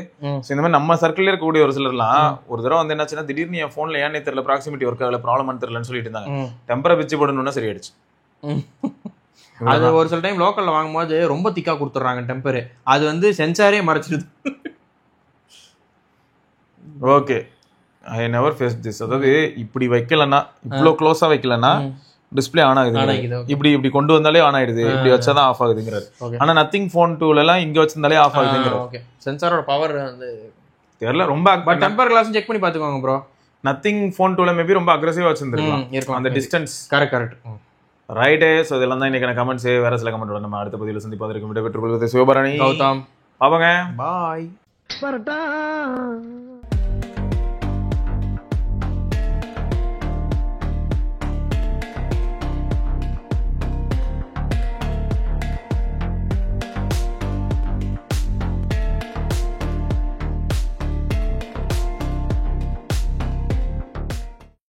இந்த மாதிரி நம்ம சர்க்கிள்ல இருக்கக்கூடிய ஒரு சிலர்லாம் ஒரு தடவை வந்து என்னாச்சுன்னா திடீர்னு என் போன்ல ஏன்னே தெரியல ப்ராக்சிமிட்டி ஒர்க் ஆகல, ப்ராப்ளம் தெரியலன்னு சொல்லிட்டு இருந்தாங்க. டெம்பரை பிச்சு போடணும்னா சரியாயிடுச்சு. அது ஒரு சில டைம் லோக்கல்ல வாங்கும்போது ரொம்ப திக்கா கொடுத்துட்றாங்க டெம்பரு, அது வந்து சென்சாரே மறைச்சிடுது. Okay I never face this. அதாவது இப்படி வைக்கலன்னா, இவ்வளோ க்ளோஸா வைக்கலன்னா டிஸ்பிளே ஆன் ஆகுது, இப்படி கொண்டு வந்தாலே ஆன் ஆயிடுது, இப்படி வச்சாதான் ஆஃப் ஆகுதுங்கிறாரு. ஆனா நத்திங் ஃபோன் 2ல எல்லாம் இங்க வச்சிருந்தாலே ஆஃப் ஆகுதுங்கிறாரு. சென்சாரோட பவர் வந்து தெரியல ரொம்ப. பட் டெம்பர் கிளாஸ் செக் பண்ணி பாத்துக்கோங்க ப்ரோ. நத்திங் ஃபோன் 2ல மேபி ரொம்ப அக்ரெசிவா வச்சிருந்திருக்கலாம் அந்த டிஸ்டன்ஸ். கரெக்ட் ரைட்டே. ஸோ இதெல்லாம் தான் இன்னைக்கான கமெண்ட்ஸ். வேற சில கமெண்ட் நம்ம அடுத்த பதிவில் சந்திப்பதற்கு விடைபெற்றுக் கொள்வது சிவபரணி, கௌதம். பாப்பாங்க, பாய்.